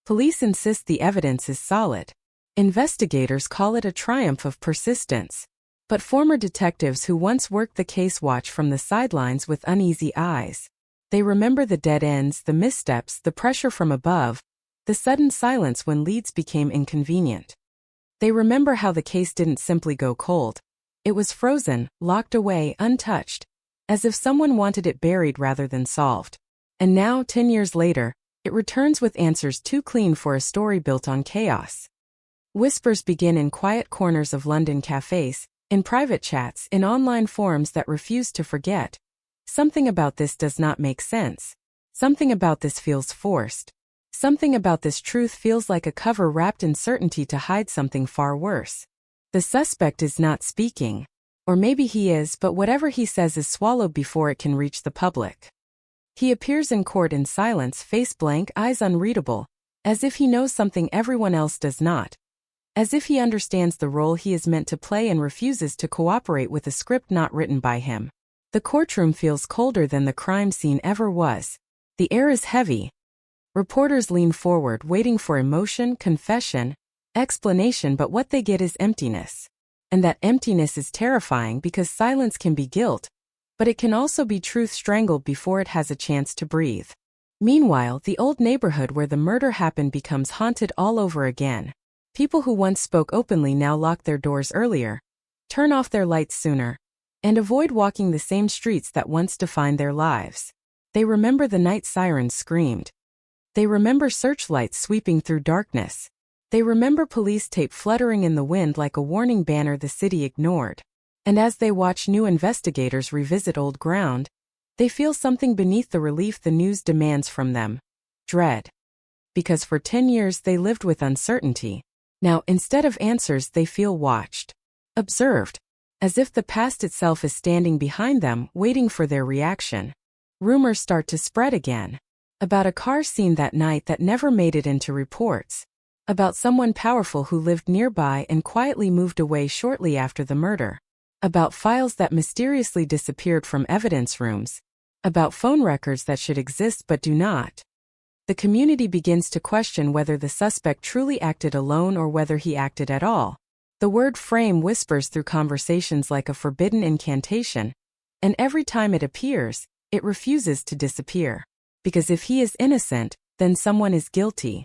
Police insist the evidence is solid. Investigators call it a triumph of persistence. But former detectives who once worked the case watch from the sidelines with uneasy eyes. They remember the dead ends, the missteps, the pressure from above, the sudden silence when leads became inconvenient. They remember how the case didn't simply go cold. It was frozen, locked away, untouched, as if someone wanted it buried rather than solved. And now, 10 years later, it returns with answers too clean for a story built on chaos. Whispers begin in quiet corners of London cafes, in private chats, in online forums that refuse to forget. Something about this does not make sense. Something about this feels forced. Something about this truth feels like a cover wrapped in certainty to hide something far worse. The suspect is not speaking. Or maybe he is, but whatever he says is swallowed before it can reach the public. He appears in court in silence, face blank, eyes unreadable, as if he knows something everyone else does not. As if he understands the role he is meant to play and refuses to cooperate with a script not written by him. The courtroom feels colder than the crime scene ever was. The air is heavy. Reporters lean forward, waiting for emotion, confession, explanation, but what they get is emptiness. And that emptiness is terrifying because silence can be guilt, but it can also be truth strangled before it has a chance to breathe. Meanwhile, the old neighborhood where the murder happened becomes haunted all over again. People who once spoke openly now lock their doors earlier, turn off their lights sooner, and avoid walking the same streets that once defined their lives. They remember the night sirens screamed. They remember searchlights sweeping through darkness. They remember police tape fluttering in the wind like a warning banner the city ignored. And as they watch new investigators revisit old ground, they feel something beneath the relief the news demands from them: dread. Because for 10 years they lived with uncertainty. Now, instead of answers, they feel watched, observed, as if the past itself is standing behind them, waiting for their reaction. Rumors start to spread again. About a car seen that night that never made it into reports. About someone powerful who lived nearby and quietly moved away shortly after the murder. About files that mysteriously disappeared from evidence rooms. About phone records that should exist but do not. The community begins to question whether the suspect truly acted alone or whether he acted at all. The word frame whispers through conversations like a forbidden incantation, and every time it appears, it refuses to disappear. Because if he is innocent, then someone is guilty.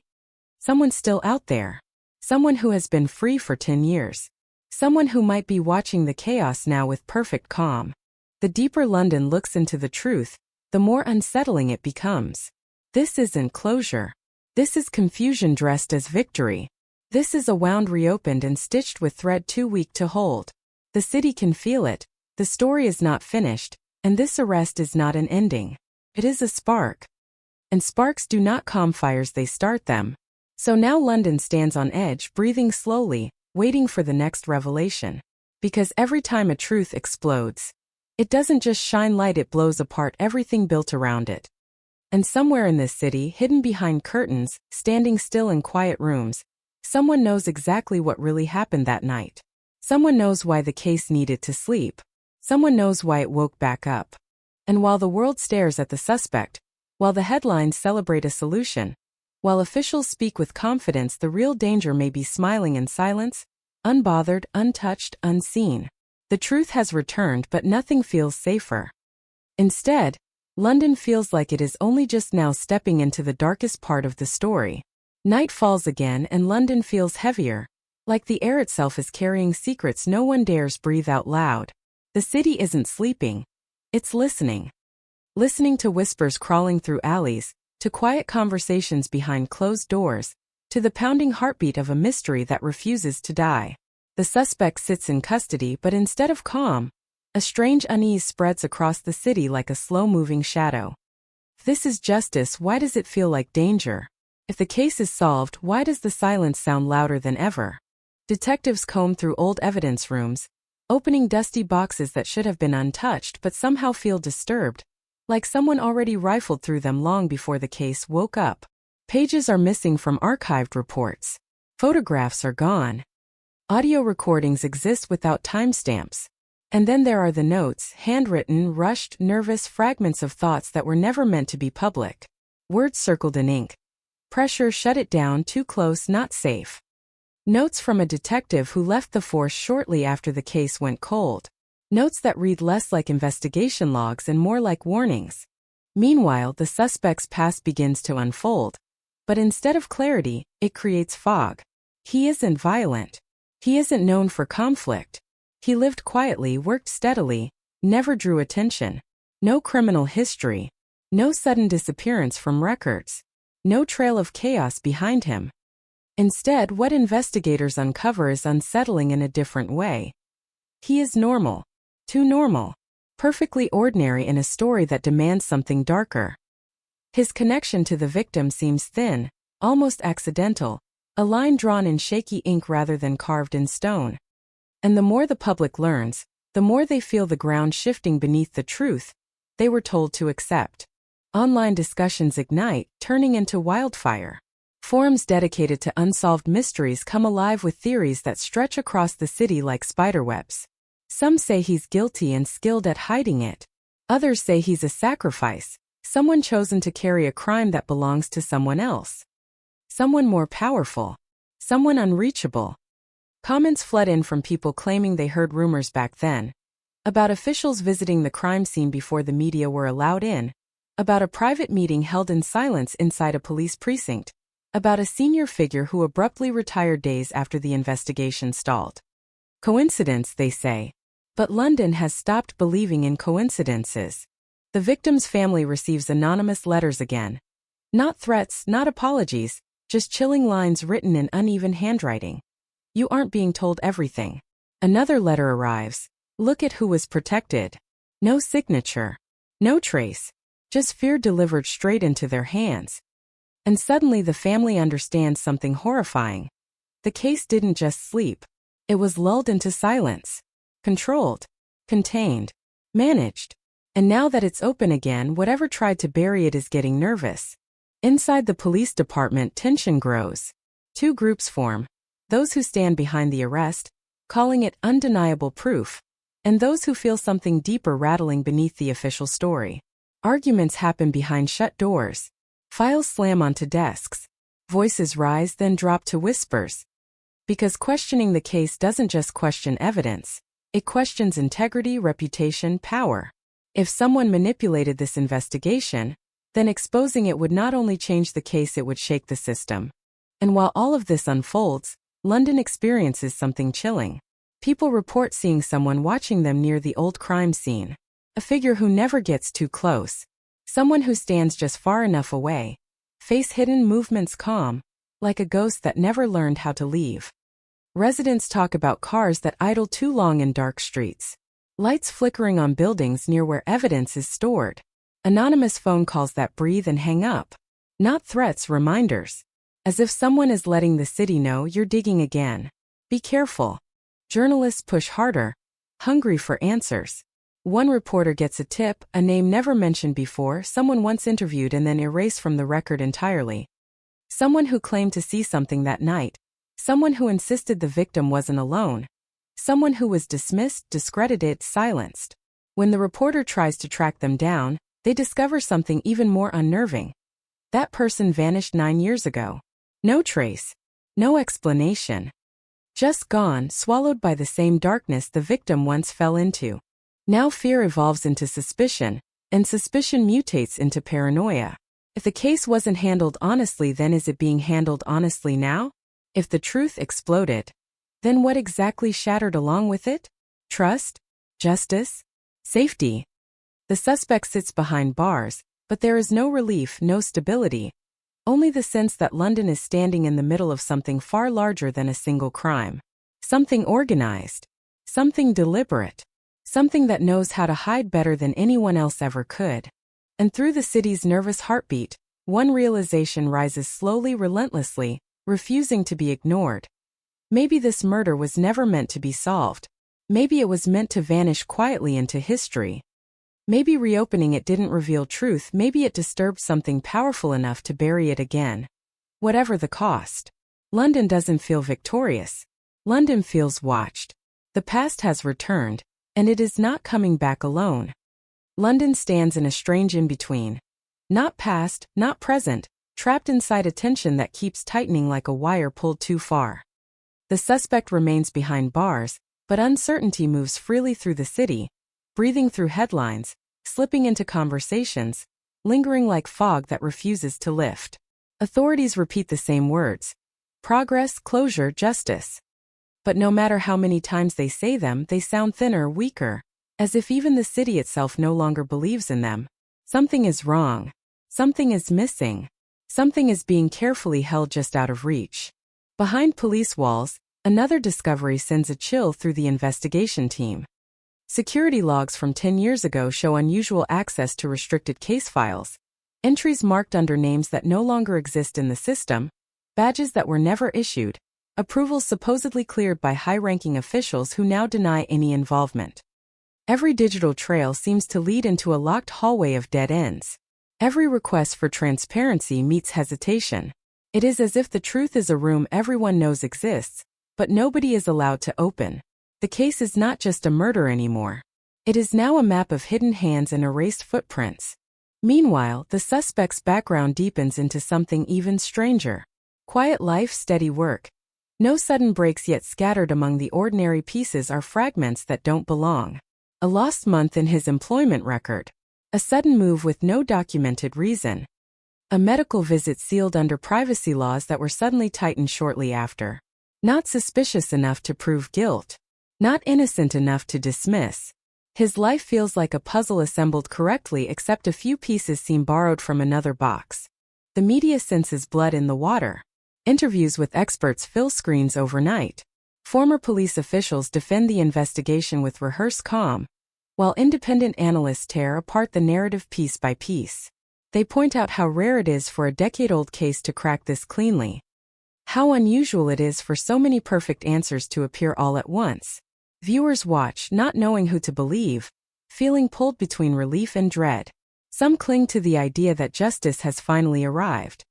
Someone's still out there. Someone who has been free for 10 years. Someone who might be watching the chaos now with perfect calm. The deeper London looks into the truth, the more unsettling it becomes. This isn't closure. This is confusion dressed as victory. This is a wound reopened and stitched with thread too weak to hold. The city can feel it. The story is not finished, and this arrest is not an ending. It is a spark. And sparks do not calm fires, they start them. So now London stands on edge, breathing slowly, waiting for the next revelation. Because every time a truth explodes, it doesn't just shine light, it blows apart everything built around it. And somewhere in this city, hidden behind curtains, standing still in quiet rooms, someone knows exactly what really happened that night. Someone knows why the case needed to sleep. Someone knows why it woke back up. And while the world stares at the suspect, while the headlines celebrate a solution, while officials speak with confidence, the real danger may be smiling in silence, unbothered, untouched, unseen. The truth has returned, but nothing feels safer. Instead, London feels like it is only just now stepping into the darkest part of the story. Night falls again and London feels heavier, like the air itself is carrying secrets no one dares breathe out loud. The city isn't sleeping. It's listening. Listening to whispers crawling through alleys, to quiet conversations behind closed doors, to the pounding heartbeat of a mystery that refuses to die. The suspect sits in custody, but instead of calm, a strange unease spreads across the city like a slow-moving shadow. If this is justice, why does it feel like danger? If the case is solved, why does the silence sound louder than ever? Detectives comb through old evidence rooms, opening dusty boxes that should have been untouched but somehow feel disturbed, like someone already rifled through them long before the case woke up. Pages are missing from archived reports. Photographs are gone. Audio recordings exist without timestamps. And then there are the notes, handwritten, rushed, nervous fragments of thoughts that were never meant to be public. Words circled in ink. Pressure shut it down, too close, not safe. Notes from a detective who left the force shortly after the case went cold. Notes that read less like investigation logs and more like warnings. Meanwhile, the suspect's past begins to unfold. But instead of clarity, it creates fog. He isn't violent. He isn't known for conflict. He lived quietly, worked steadily, never drew attention. No criminal history. No sudden disappearance from records. No trail of chaos behind him. Instead, what investigators uncover is unsettling in a different way. He is normal. Too normal. Perfectly ordinary in a story that demands something darker. His connection to the victim seems thin, almost accidental, a line drawn in shaky ink rather than carved in stone. And the more the public learns, the more they feel the ground shifting beneath the truth they were told to accept. Online discussions ignite, turning into wildfire. Forums dedicated to unsolved mysteries come alive with theories that stretch across the city like spiderwebs. Some say he's guilty and skilled at hiding it. Others say he's a sacrifice, someone chosen to carry a crime that belongs to someone else. Someone more powerful. Someone unreachable. Comments flood in from people claiming they heard rumors back then. About officials visiting the crime scene before the media were allowed in. About a private meeting held in silence inside a police precinct. About a senior figure who abruptly retired days after the investigation stalled. Coincidence, they say. But London has stopped believing in coincidences. The victim's family receives anonymous letters again. Not threats, not apologies, just chilling lines written in uneven handwriting. You aren't being told everything. Another letter arrives. Look at who was protected. No signature. No trace. Just fear delivered straight into their hands. And suddenly the family understands something horrifying. The case didn't just sleep. It was lulled into silence. Controlled. Contained. Managed. And now that it's open again, whatever tried to bury it is getting nervous. Inside the police department, tension grows. Two groups form. Those who stand behind the arrest, calling it undeniable proof, and those who feel something deeper rattling beneath the official story. Arguments happen behind shut doors. Files slam onto desks. Voices rise, then drop to whispers. Because questioning the case doesn't just question evidence, it questions integrity, reputation, power. If someone manipulated this investigation, then exposing it would not only change the case, it would shake the system. And while all of this unfolds, London experiences something chilling. People report seeing someone watching them near the old crime scene. A figure who never gets too close. Someone who stands just far enough away. Face hidden, movements calm, like a ghost that never learned how to leave. Residents talk about cars that idle too long in dark streets. Lights flickering on buildings near where evidence is stored. Anonymous phone calls that breathe and hang up. Not threats, reminders. As if someone is letting the city know you're digging again. Be careful. Journalists push harder, hungry for answers. One reporter gets a tip, a name never mentioned before, someone once interviewed and then erased from the record entirely. Someone who claimed to see something that night. Someone who insisted the victim wasn't alone. Someone who was dismissed, discredited, silenced. When the reporter tries to track them down, they discover something even more unnerving. That person vanished 9 years ago. No trace. No explanation. Just gone, swallowed by the same darkness the victim once fell into. Now fear evolves into suspicion, and suspicion mutates into paranoia. If the case wasn't handled honestly, then is it being handled honestly now? If the truth exploded, then what exactly shattered along with it? Trust? Justice? Safety? The suspect sits behind bars, but there is no relief, no stability. Only the sense that London is standing in the middle of something far larger than a single crime. Something organized. Something deliberate. Something that knows how to hide better than anyone else ever could. And through the city's nervous heartbeat, one realization rises slowly, relentlessly, refusing to be ignored. Maybe this murder was never meant to be solved. Maybe it was meant to vanish quietly into history. Maybe reopening it didn't reveal truth, maybe it disturbed something powerful enough to bury it again. Whatever the cost. London doesn't feel victorious. London feels watched. The past has returned, and it is not coming back alone. London stands in a strange in-between. Not past, not present, trapped inside a tension that keeps tightening like a wire pulled too far. The suspect remains behind bars, but uncertainty moves freely through the city, breathing through headlines, slipping into conversations, lingering like fog that refuses to lift. Authorities repeat the same words: progress, closure, justice. But no matter how many times they say them, they sound thinner, weaker, as if even the city itself no longer believes in them. Something is wrong. Something is missing. Something is being carefully held just out of reach. Behind police walls, another discovery sends a chill through the investigation team. Security logs from 10 years ago show unusual access to restricted case files, entries marked under names that no longer exist in the system, badges that were never issued, approvals supposedly cleared by high-ranking officials who now deny any involvement. Every digital trail seems to lead into a locked hallway of dead ends. Every request for transparency meets hesitation. It is as if the truth is a room everyone knows exists, but nobody is allowed to open. The case is not just a murder anymore. It is now a map of hidden hands and erased footprints. Meanwhile, the suspect's background deepens into something even stranger. Quiet life, steady work. No sudden breaks, yet scattered among the ordinary pieces are fragments that don't belong. A lost month in his employment record. A sudden move with no documented reason. A medical visit sealed under privacy laws that were suddenly tightened shortly after. Not suspicious enough to prove guilt. Not innocent enough to dismiss. His life feels like a puzzle assembled correctly, except a few pieces seem borrowed from another box. The media senses blood in the water. Interviews with experts fill screens overnight. Former police officials defend the investigation with rehearsed calm, while independent analysts tear apart the narrative piece by piece. They point out how rare it is for a decade-old case to crack this cleanly. How unusual it is for so many perfect answers to appear all at once. Viewers watch, not knowing who to believe, feeling pulled between relief and dread. Some cling to the idea that justice has finally arrived.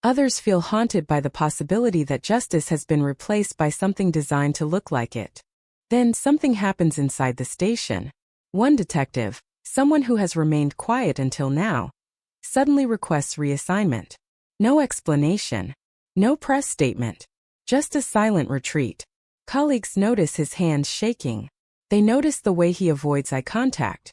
Others feel haunted by the possibility that justice has been replaced by something designed to look like it. Then something happens inside the station. One detective, someone who has remained quiet until now, suddenly requests reassignment. No explanation. No press statement. Just a silent retreat. Colleagues notice his hands shaking. They notice the way he avoids eye contact.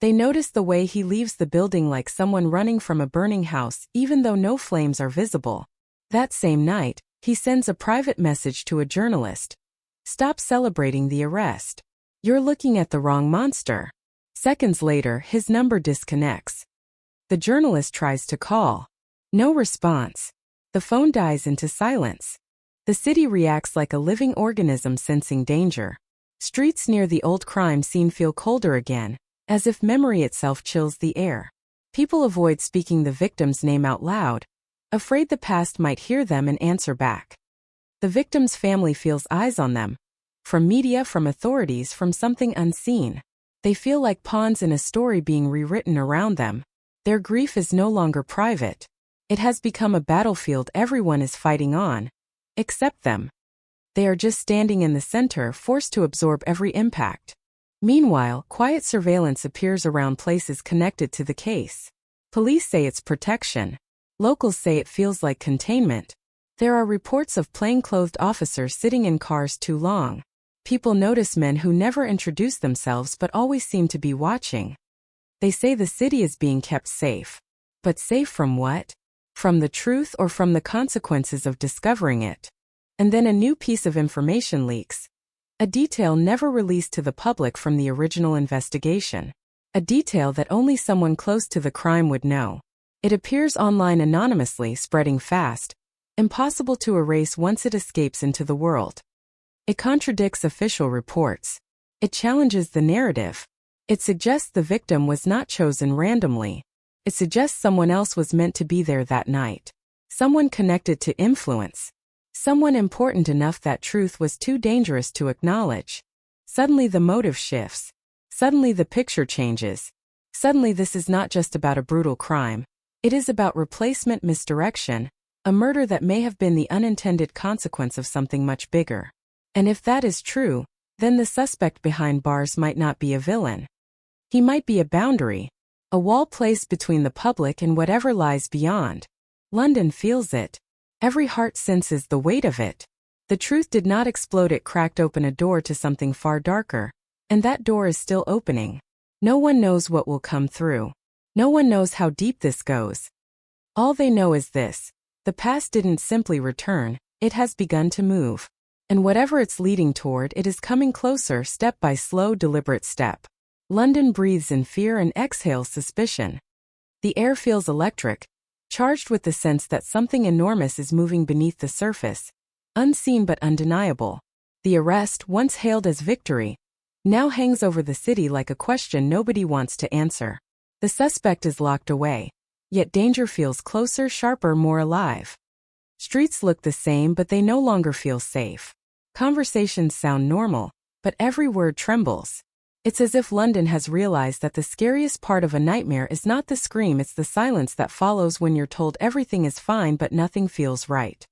They notice the way he leaves the building like someone running from a burning house, even though no flames are visible. That same night, he sends a private message to a journalist. Stop celebrating the arrest. You're looking at the wrong monster. Seconds later, his number disconnects. The journalist tries to call. No response. The phone dies into silence. The city reacts like a living organism sensing danger. Streets near the old crime scene feel colder again, as if memory itself chills the air. People avoid speaking the victim's name out loud, afraid the past might hear them and answer back. The victim's family feels eyes on them. From media, from authorities, from something unseen. They feel like pawns in a story being rewritten around them. Their grief is no longer private. It has become a battlefield everyone is fighting on. Except them. They are just standing in the center, forced to absorb every impact. Meanwhile, quiet surveillance appears around places connected to the case. Police say it's protection. Locals say it feels like containment. There are reports of plainclothed officers sitting in cars too long. People notice men who never introduce themselves but always seem to be watching. They say the city is being kept safe. But safe from what? From the truth or from the consequences of discovering it? And then a new piece of information leaks. A detail never released to the public from the original investigation. A detail that only someone close to the crime would know. It appears online anonymously, spreading fast. Impossible to erase once it escapes into the world. It contradicts official reports. It challenges the narrative. It suggests the victim was not chosen randomly. It suggests someone else was meant to be there that night. Someone connected to influence. Someone important enough that truth was too dangerous to acknowledge. Suddenly the motive shifts. Suddenly the picture changes. Suddenly, this is not just about a brutal crime. It is about replacement misdirection, a murder that may have been the unintended consequence of something much bigger. And if that is true, then the suspect behind bars might not be a villain. He might be a boundary, a wall placed between the public and whatever lies beyond. London feels it. Every heart senses the weight of it. The truth did not explode, it cracked open a door to something far darker. And that door is still opening. No one knows what will come through. No one knows how deep this goes. All they know is this: the past didn't simply return, it has begun to move. And whatever it's leading toward, it is coming closer step by slow, deliberate step. London breathes in fear and exhales suspicion. The air feels electric, charged with the sense that something enormous is moving beneath the surface, unseen but undeniable. The arrest, once hailed as victory, now hangs over the city like a question nobody wants to answer. The suspect is locked away, yet danger feels closer, sharper, more alive. Streets look the same, but they no longer feel safe. Conversations sound normal, but every word trembles. It's as if London has realized that the scariest part of a nightmare is not the scream, it's the silence that follows when you're told everything is fine but nothing feels right.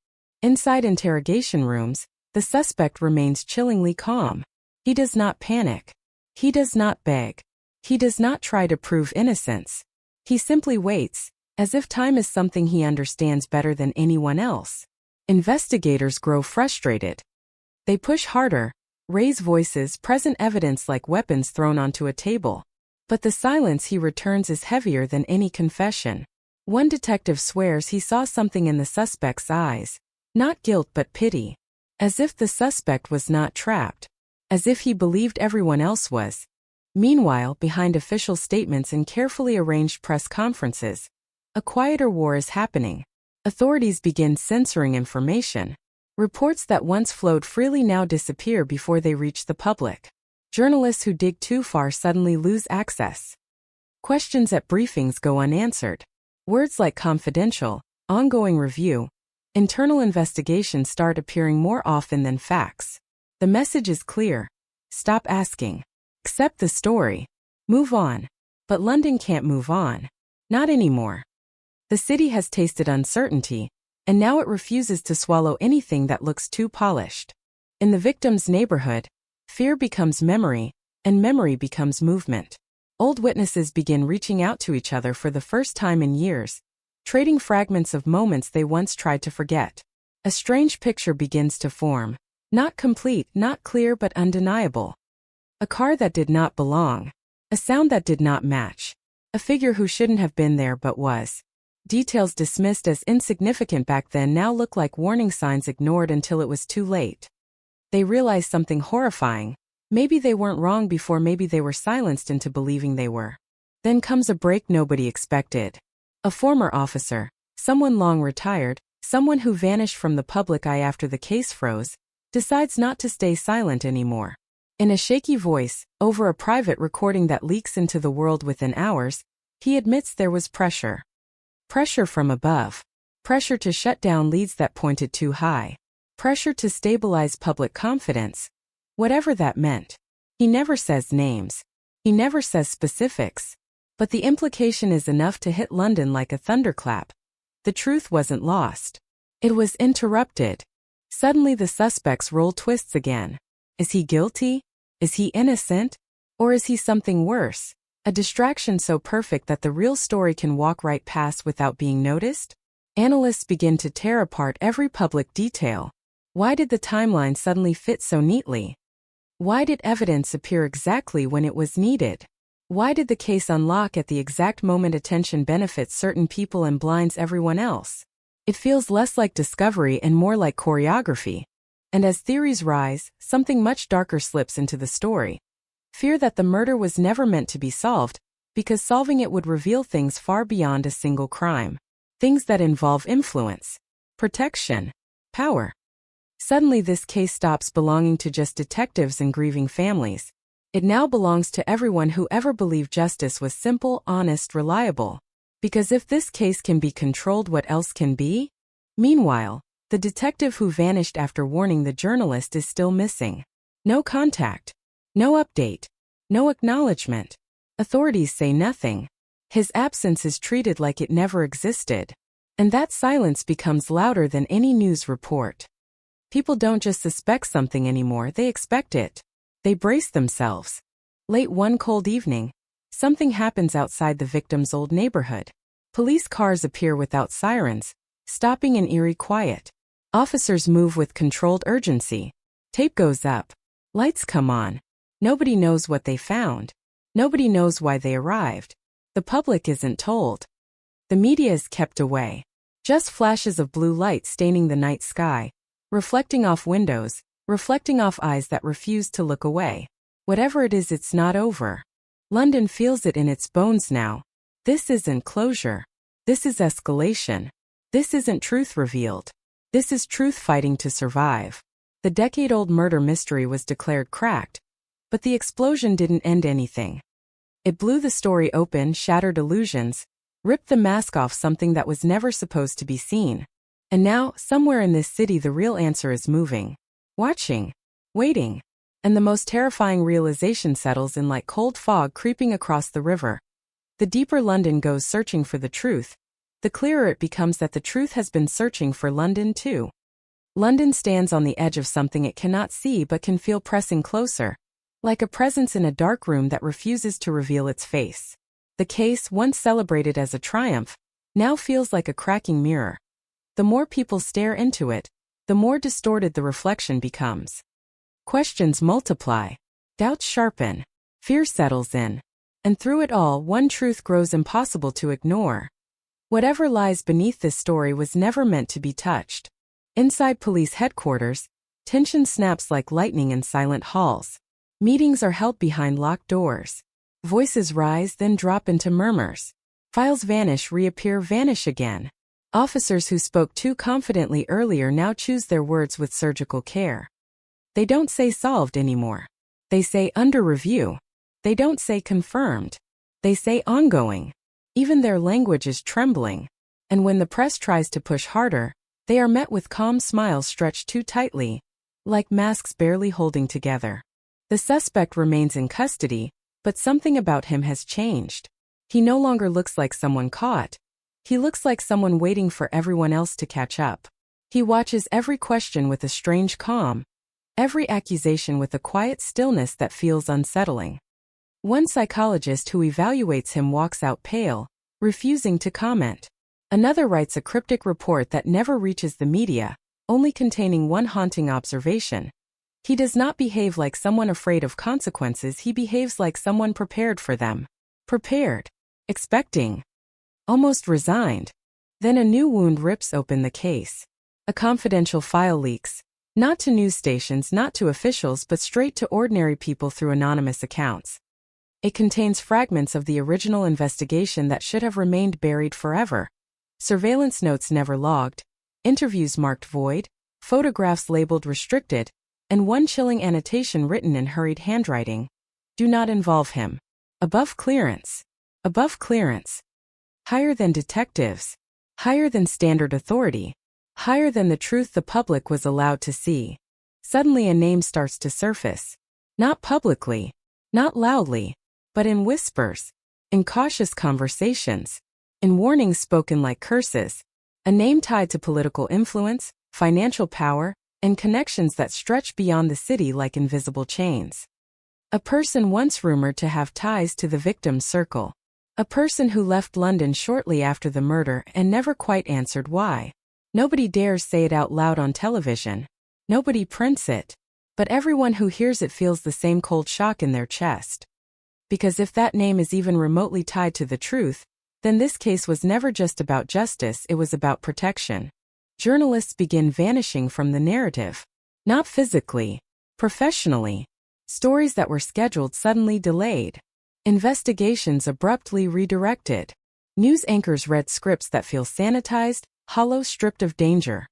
Inside interrogation rooms, the suspect remains chillingly calm. He does not panic. He does not beg. He does not try to prove innocence. He simply waits, as if time is something he understands better than anyone else. Investigators grow frustrated. They push harder, raise voices, present evidence like weapons thrown onto a table. But the silence he returns is heavier than any confession. One detective swears he saw something in the suspect's eyes, not guilt but pity. As if the suspect was not trapped. As if he believed everyone else was. Meanwhile, behind official statements and carefully arranged press conferences, a quieter war is happening. Authorities begin censoring information. Reports that once flowed freely now disappear before they reach the public. Journalists who dig too far suddenly lose access. Questions at briefings go unanswered. Words like confidential, ongoing review, internal investigation start appearing more often than facts. The message is clear. Stop asking. Accept the story. Move on. But London can't move on. Not anymore. The city has tasted uncertainty, and now it refuses to swallow anything that looks too polished. In the victim's neighborhood, fear becomes memory, and memory becomes movement. Old witnesses begin reaching out to each other for the first time in years, trading fragments of moments they once tried to forget. A strange picture begins to form. Not complete, not clear, but undeniable. A car that did not belong. A sound that did not match. A figure who shouldn't have been there but was. Details dismissed as insignificant back then now look like warning signs ignored until it was too late. They realize something horrifying. Maybe they weren't wrong before, maybe they were silenced into believing they were. Then comes a break nobody expected. A former officer, someone long retired, someone who vanished from the public eye after the case froze, decides not to stay silent anymore. In a shaky voice, over a private recording that leaks into the world within hours, he admits there was pressure. Pressure from above. Pressure to shut down leads that pointed too high. Pressure to stabilize public confidence. Whatever that meant. He never says names. He never says specifics. But the implication is enough to hit London like a thunderclap. The truth wasn't lost. It was interrupted. Suddenly the suspect's role twists again. Is he guilty? Is he innocent? Or is he something worse? A distraction so perfect that the real story can walk right past without being noticed? Analysts begin to tear apart every public detail. Why did the timeline suddenly fit so neatly? Why did evidence appear exactly when it was needed? Why did the case unlock at the exact moment attention benefits certain people and blinds everyone else? It feels less like discovery and more like choreography. And as theories rise, something much darker slips into the story. Fear that the murder was never meant to be solved, because solving it would reveal things far beyond a single crime. Things that involve influence, protection, power. Suddenly this case stops belonging to just detectives and grieving families. It now belongs to everyone who ever believed justice was simple, honest, reliable. Because if this case can be controlled, what else can be? Meanwhile, the detective who vanished after warning the journalist is still missing. No contact. No update. No acknowledgement. Authorities say nothing. His absence is treated like it never existed. And that silence becomes louder than any news report. People don't just suspect something anymore, they expect it. They brace themselves. Late one cold evening, something happens outside the victim's old neighborhood. Police cars appear without sirens, stopping in eerie quiet. Officers move with controlled urgency. Tape goes up. Lights come on. Nobody knows what they found. Nobody knows why they arrived. The public isn't told. The media is kept away. Just flashes of blue light staining the night sky, reflecting off windows, reflecting off eyes that refuse to look away. Whatever it is, it's not over. London feels it in its bones now. This isn't closure. This is escalation. This isn't truth revealed. This is truth fighting to survive. The decade-old murder mystery was declared cracked, but the explosion didn't end anything. It blew the story open, shattered illusions, ripped the mask off something that was never supposed to be seen. And now, somewhere in this city, the real answer is moving. Watching. Waiting. And the most terrifying realization settles in like cold fog creeping across the river. The deeper London goes searching for the truth, the clearer it becomes that the truth has been searching for London too. London stands on the edge of something it cannot see but can feel pressing closer, like a presence in a dark room that refuses to reveal its face. The case, once celebrated as a triumph, now feels like a cracking mirror. The more people stare into it, the more distorted the reflection becomes. Questions multiply, doubts sharpen, fear settles in, and through it all, one truth grows impossible to ignore. Whatever lies beneath this story was never meant to be touched. Inside police headquarters, tension snaps like lightning in silent halls. Meetings are held behind locked doors. Voices rise, then drop into murmurs. Files vanish, reappear, vanish again. Officers who spoke too confidently earlier now choose their words with surgical care. They don't say solved anymore. They say under review. They don't say confirmed. They say ongoing. Even their language is trembling. And when the press tries to push harder, they are met with calm smiles stretched too tightly, like masks barely holding together. The suspect remains in custody, but something about him has changed. He no longer looks like someone caught. He looks like someone waiting for everyone else to catch up. He watches every question with a strange calm, every accusation with a quiet stillness that feels unsettling. One psychologist who evaluates him walks out pale, refusing to comment. Another writes a cryptic report that never reaches the media, only containing one haunting observation. He does not behave like someone afraid of consequences, he behaves like someone prepared for them. Prepared. Expecting. Almost resigned. Then a new wound rips open the case. A confidential file leaks. Not to news stations, not to officials, but straight to ordinary people through anonymous accounts. It contains fragments of the original investigation that should have remained buried forever. Surveillance notes never logged, interviews marked void, photographs labeled restricted, and one chilling annotation written in hurried handwriting. Do not involve him. Above clearance. Above clearance. Higher than detectives. Higher than standard authority. Higher than the truth the public was allowed to see. Suddenly a name starts to surface. Not publicly. Not loudly. But in whispers. In cautious conversations. In warnings spoken like curses. A name tied to political influence, financial power, and connections that stretch beyond the city like invisible chains. A person once rumored to have ties to the victim's circle. A person who left London shortly after the murder and never quite answered why. Nobody dares say it out loud on television. Nobody prints it. But everyone who hears it feels the same cold shock in their chest. Because if that name is even remotely tied to the truth, then this case was never just about justice, it was about protection. Journalists begin vanishing from the narrative. Not physically, professionally. Stories that were scheduled suddenly delayed. Investigations abruptly redirected. News anchors read scripts that feel sanitized, hollow, stripped of danger.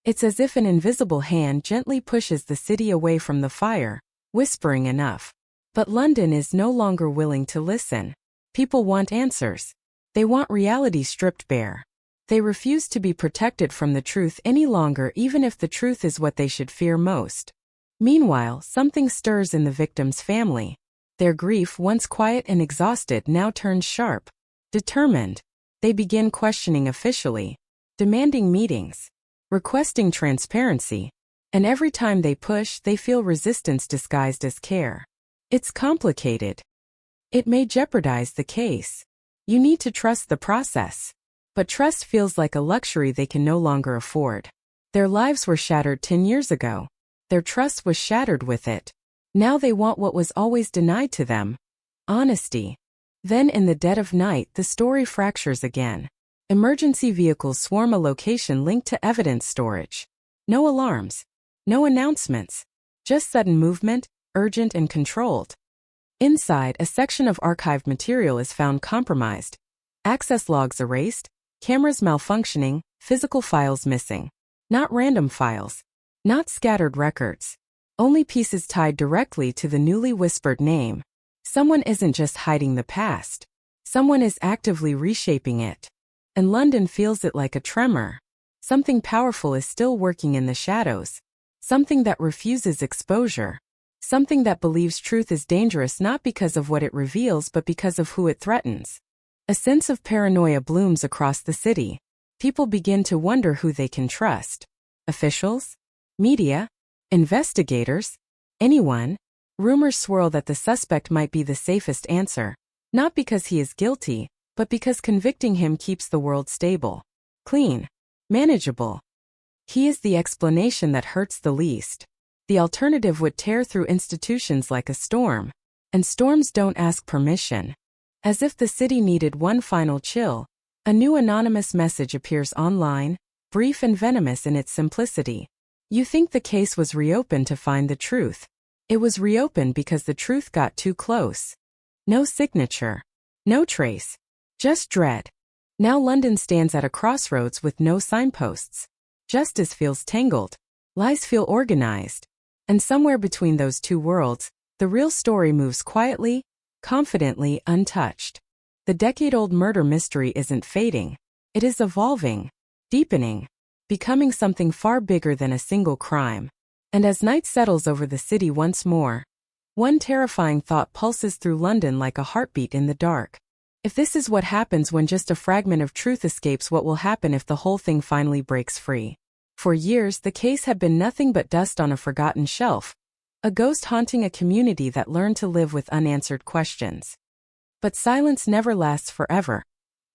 It's as if an invisible hand gently pushes the city away from the fire, whispering enough. But London is no longer willing to listen. People want answers. They want reality stripped bare. They refuse to be protected from the truth any longer, even if the truth is what they should fear most. Meanwhile, something stirs in the victim's family. Their grief, once quiet and exhausted, now turns sharp. Determined, they begin questioning officially, demanding meetings, requesting transparency, and every time they push, they feel resistance disguised as care. It's complicated. It may jeopardize the case. You need to trust the process. But trust feels like a luxury they can no longer afford. Their lives were shattered 10 years ago. Their trust was shattered with it. Now they want what was always denied to them: honesty. Then in the dead of night, the story fractures again. Emergency vehicles swarm a location linked to evidence storage. No alarms. No announcements. Just sudden movement, urgent and controlled. Inside, a section of archived material is found compromised. Access logs erased, cameras malfunctioning, physical files missing. Not random files. Not scattered records. Only pieces tied directly to the newly whispered name. Someone isn't just hiding the past. Someone is actively reshaping it. And London feels it like a tremor. Something powerful is still working in the shadows. Something that refuses exposure. Something that believes truth is dangerous not because of what it reveals but because of who it threatens. A sense of paranoia blooms across the city. People begin to wonder who they can trust. Officials? Media? Investigators? Anyone? Rumors swirl that the suspect might be the safest answer. Not because he is guilty, but because convicting him keeps the world stable, clean, manageable. He is the explanation that hurts the least. The alternative would tear through institutions like a storm. And storms don't ask permission. As if the city needed one final chill, a new anonymous message appears online, brief and venomous in its simplicity. You think the case was reopened to find the truth. It was reopened because the truth got too close. No signature. No trace. Just dread. Now London stands at a crossroads with no signposts. Justice feels tangled. Lies feel organized. And somewhere between those two worlds, the real story moves quietly, confidently, untouched. The decade-old murder mystery isn't fading. It is evolving, deepening, becoming something far bigger than a single crime. And as night settles over the city once more, one terrifying thought pulses through London like a heartbeat in the dark. If this is what happens when just a fragment of truth escapes, what will happen if the whole thing finally breaks free? For years, the case had been nothing but dust on a forgotten shelf, a ghost haunting a community that learned to live with unanswered questions. But silence never lasts forever.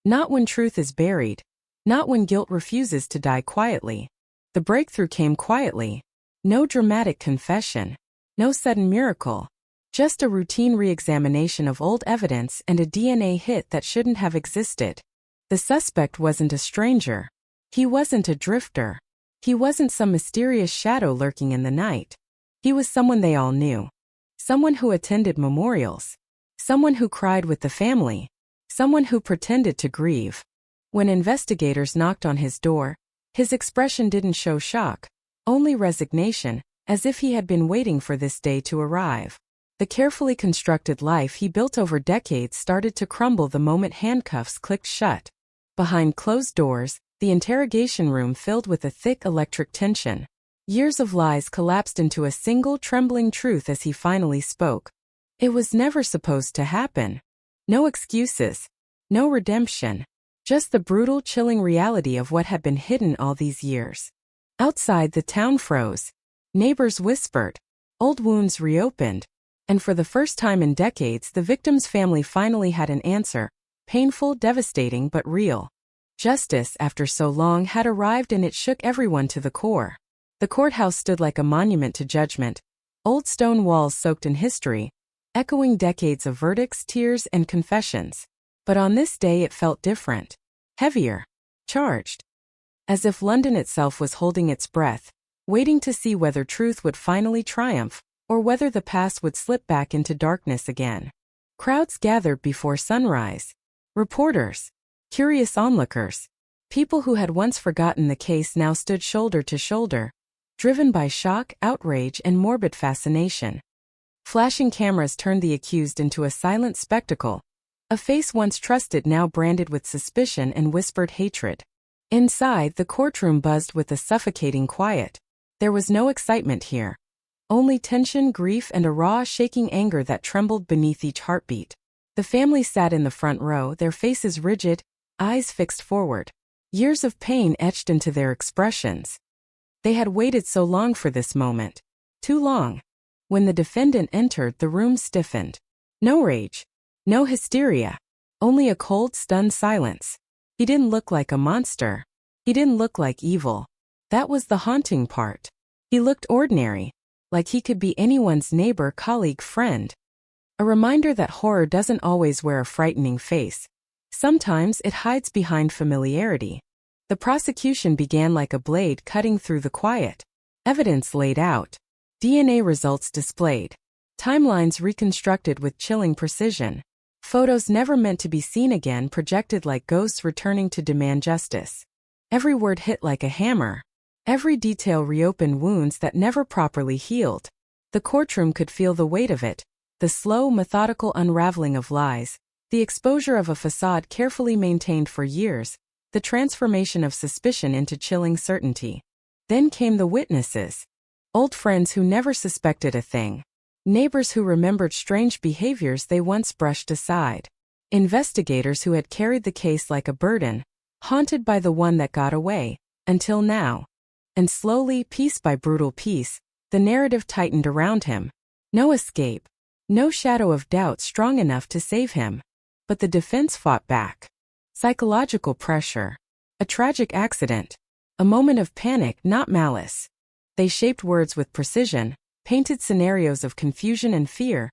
Not when truth is buried. Not when guilt refuses to die quietly. The breakthrough came quietly. No dramatic confession. No sudden miracle. Just a routine re-examination of old evidence and a DNA hit that shouldn't have existed. The suspect wasn't a stranger. He wasn't a drifter. He wasn't some mysterious shadow lurking in the night. He was someone they all knew. Someone who attended memorials. Someone who cried with the family. Someone who pretended to grieve. When investigators knocked on his door, his expression didn't show shock, only resignation, as if he had been waiting for this day to arrive. The carefully constructed life he built over decades started to crumble the moment handcuffs clicked shut. Behind closed doors, the interrogation room filled with a thick electric tension. Years of lies collapsed into a single trembling truth as he finally spoke. It was never supposed to happen. No excuses. No redemption. Just the brutal, chilling reality of what had been hidden all these years. Outside, the town froze. Neighbors whispered. Old wounds reopened. And for the first time in decades, the victim's family finally had an answer. Painful, devastating, but real. Justice, after so long, had arrived, and it shook everyone to the core. The courthouse stood like a monument to judgment. Old stone walls soaked in history, echoing decades of verdicts, tears, and confessions. But on this day it felt different. Heavier. Charged. As if London itself was holding its breath, waiting to see whether truth would finally triumph, or whether the past would slip back into darkness again. Crowds gathered before sunrise. Reporters. Curious onlookers. People who had once forgotten the case now stood shoulder to shoulder, driven by shock, outrage, and morbid fascination. Flashing cameras turned the accused into a silent spectacle, a face once trusted now branded with suspicion and whispered hatred. Inside, the courtroom buzzed with a suffocating quiet. There was no excitement here. Only tension, grief, and a raw, shaking anger that trembled beneath each heartbeat. The family sat in the front row, their faces rigid, eyes fixed forward. Years of pain etched into their expressions. They had waited so long for this moment. Too long. When the defendant entered, the room stiffened. No rage. No hysteria. Only a cold, stunned silence. He didn't look like a monster. He didn't look like evil. That was the haunting part. He looked ordinary. Like he could be anyone's neighbor, colleague, friend. A reminder that horror doesn't always wear a frightening face. Sometimes it hides behind familiarity. The prosecution began like a blade cutting through the quiet. Evidence laid out. DNA results displayed. Timelines reconstructed with chilling precision. Photos never meant to be seen again projected like ghosts returning to demand justice. Every word hit like a hammer. Every detail reopened wounds that never properly healed. The courtroom could feel the weight of it, the slow, methodical unraveling of lies, the exposure of a facade carefully maintained for years, the transformation of suspicion into chilling certainty. Then came the witnesses. Old friends who never suspected a thing. Neighbors who remembered strange behaviors they once brushed aside. Investigators who had carried the case like a burden, haunted by the one that got away, until now. And slowly, piece by brutal piece, the narrative tightened around him. No escape. No shadow of doubt strong enough to save him. But the defense fought back. Psychological pressure. A tragic accident. A moment of panic, not malice. They shaped words with precision, painted scenarios of confusion and fear,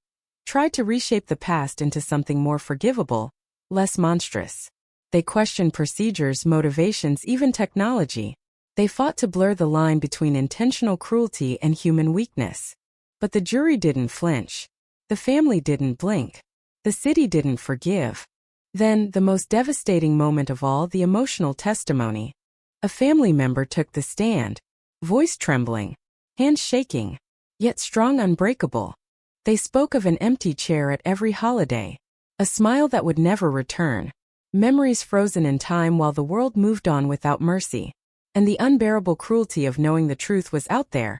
tried to reshape the past into something more forgivable, less monstrous. They questioned procedures, motivations, even technology. They fought to blur the line between intentional cruelty and human weakness. But the jury didn't flinch. The family didn't blink. The city didn't forgive. Then, the most devastating moment of all, the emotional testimony. A family member took the stand, voice trembling, hands shaking, yet strong, unbreakable. They spoke of an empty chair at every holiday, a smile that would never return, memories frozen in time while the world moved on without mercy, and the unbearable cruelty of knowing the truth was out there,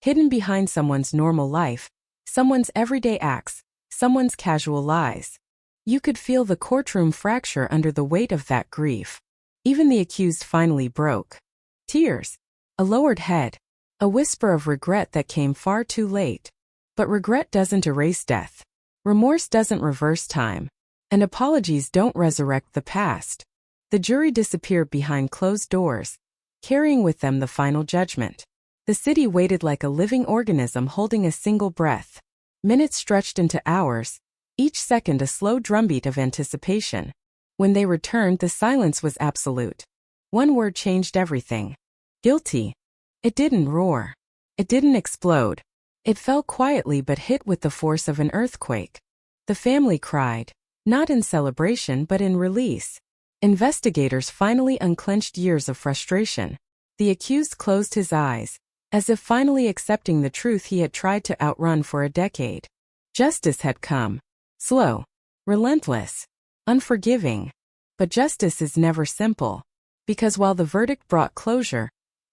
hidden behind someone's normal life, someone's everyday acts, someone's casual lies. You could feel the courtroom fracture under the weight of that grief. Even the accused finally broke. Tears. A lowered head. A whisper of regret that came far too late. But regret doesn't erase death. Remorse doesn't reverse time. And apologies don't resurrect the past. The jury disappeared behind closed doors, carrying with them the final judgment. The city waited like a living organism holding a single breath. Minutes stretched into hours, each second a slow drumbeat of anticipation. When they returned, the silence was absolute. One word changed everything. Guilty. It didn't roar. It didn't explode. It fell quietly but hit with the force of an earthquake. The family cried, not in celebration but in release. Investigators finally unclenched years of frustration. The accused closed his eyes, as if finally accepting the truth he had tried to outrun for a decade. Justice had come. Slow. Relentless. Unforgiving. But justice is never simple. Because while the verdict brought closure,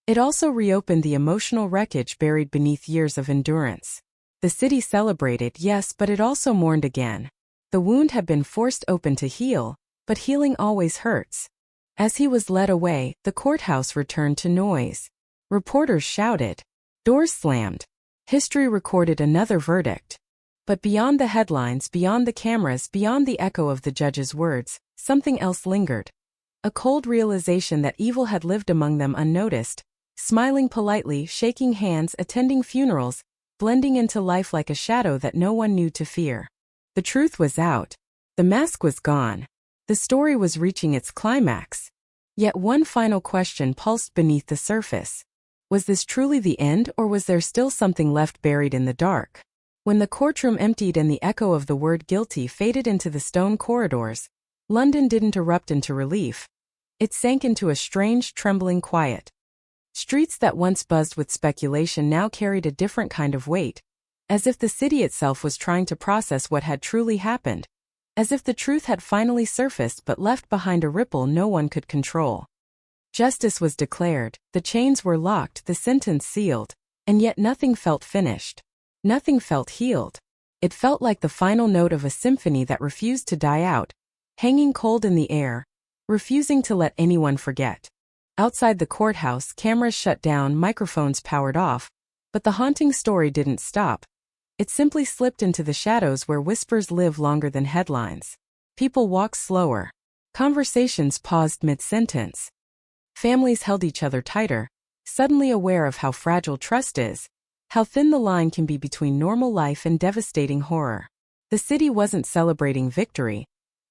it also reopened the emotional wreckage buried beneath years of endurance. The city celebrated, yes, but it also mourned again. The wound had been forced open to heal, but healing always hurts. As he was led away, the courthouse returned to noise. Reporters shouted. Doors slammed. History recorded another verdict. But beyond the headlines, beyond the cameras, beyond the echo of the judge's words, something else lingered. A cold realization that evil had lived among them unnoticed, smiling politely, shaking hands, attending funerals, blending into life like a shadow that no one knew to fear. The truth was out. The mask was gone. The story was reaching its climax. Yet one final question pulsed beneath the surface. Was this truly the end, or was there still something left buried in the dark? When the courtroom emptied and the echo of the word guilty faded into the stone corridors, London didn't erupt into relief. It sank into a strange, trembling quiet. Streets that once buzzed with speculation now carried a different kind of weight, as if the city itself was trying to process what had truly happened, as if the truth had finally surfaced but left behind a ripple no one could control. Justice was declared, the chains were locked, the sentence sealed. And yet nothing felt finished. Nothing felt healed. It felt like the final note of a symphony that refused to die out, hanging cold in the air, refusing to let anyone forget. Outside the courthouse, cameras shut down, microphones powered off, but the haunting story didn't stop. It simply slipped into the shadows where whispers live longer than headlines. People walked slower. Conversations paused mid-sentence. Families held each other tighter, suddenly aware of how fragile trust is, how thin the line can be between normal life and devastating horror. The city wasn't celebrating victory.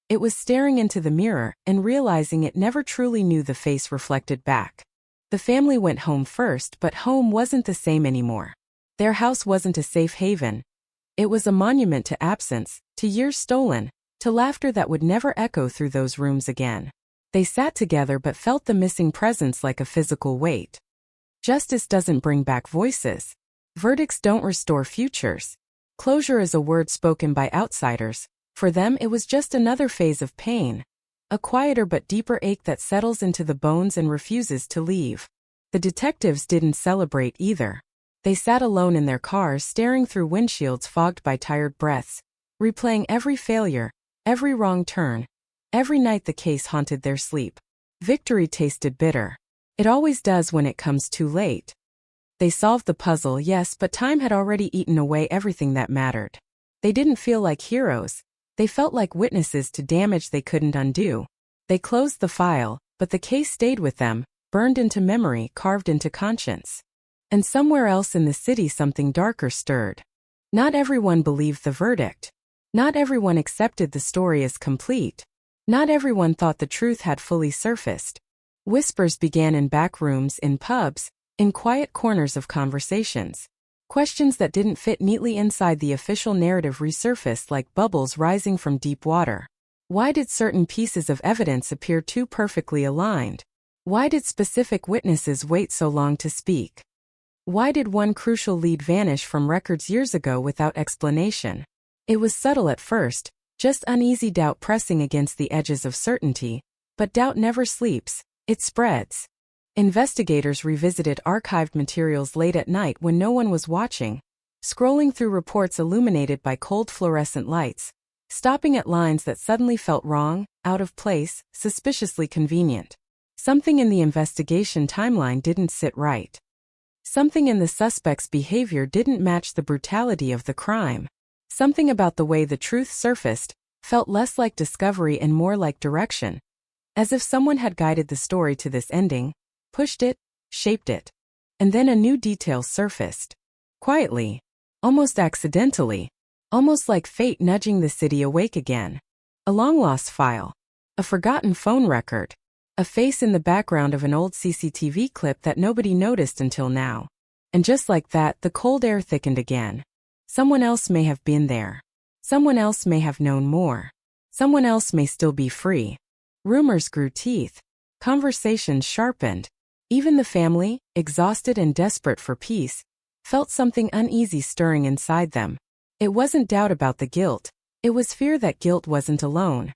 It was staring into the mirror and realizing it never truly knew the face reflected back. The family went home first, but home wasn't the same anymore. Their house wasn't a safe haven. It was a monument to absence, to years stolen, to laughter that would never echo through those rooms again. They sat together but felt the missing presence like a physical weight. Justice doesn't bring back voices. Verdicts don't restore futures. Closure is a word spoken by outsiders. For them, it was just another phase of pain. A quieter but deeper ache that settles into the bones and refuses to leave. The detectives didn't celebrate either. They sat alone in their cars, staring through windshields fogged by tired breaths, replaying every failure, every wrong turn. Every night the case haunted their sleep. Victory tasted bitter. It always does when it comes too late. They solved the puzzle, yes, but time had already eaten away everything that mattered. They didn't feel like heroes. They felt like witnesses to damage they couldn't undo. They closed the file, but the case stayed with them, burned into memory, carved into conscience. And somewhere else in the city something darker stirred. Not everyone believed the verdict. Not everyone accepted the story as complete. Not everyone thought the truth had fully surfaced. Whispers began in back rooms, in pubs, in quiet corners of conversations. Questions that didn't fit neatly inside the official narrative resurfaced like bubbles rising from deep water. Why did certain pieces of evidence appear too perfectly aligned? Why did specific witnesses wait so long to speak? Why did one crucial lead vanish from records years ago without explanation? It was subtle at first, just uneasy doubt pressing against the edges of certainty, but doubt never sleeps, it spreads. Investigators revisited archived materials late at night when no one was watching, scrolling through reports illuminated by cold fluorescent lights, stopping at lines that suddenly felt wrong, out of place, suspiciously convenient. Something in the investigation timeline didn't sit right. Something in the suspect's behavior didn't match the brutality of the crime. Something about the way the truth surfaced felt less like discovery and more like direction. As if someone had guided the story to this ending, pushed it, shaped it. And then a new detail surfaced. Quietly, almost accidentally, almost like fate nudging the city awake again. A long-lost file. A forgotten phone record. A face in the background of an old CCTV clip that nobody noticed until now. And just like that, the cold air thickened again. Someone else may have been there. Someone else may have known more. Someone else may still be free. Rumors grew teeth. Conversations sharpened. Even the family, exhausted and desperate for peace, felt something uneasy stirring inside them. It wasn't doubt about the guilt. It was fear that guilt wasn't alone.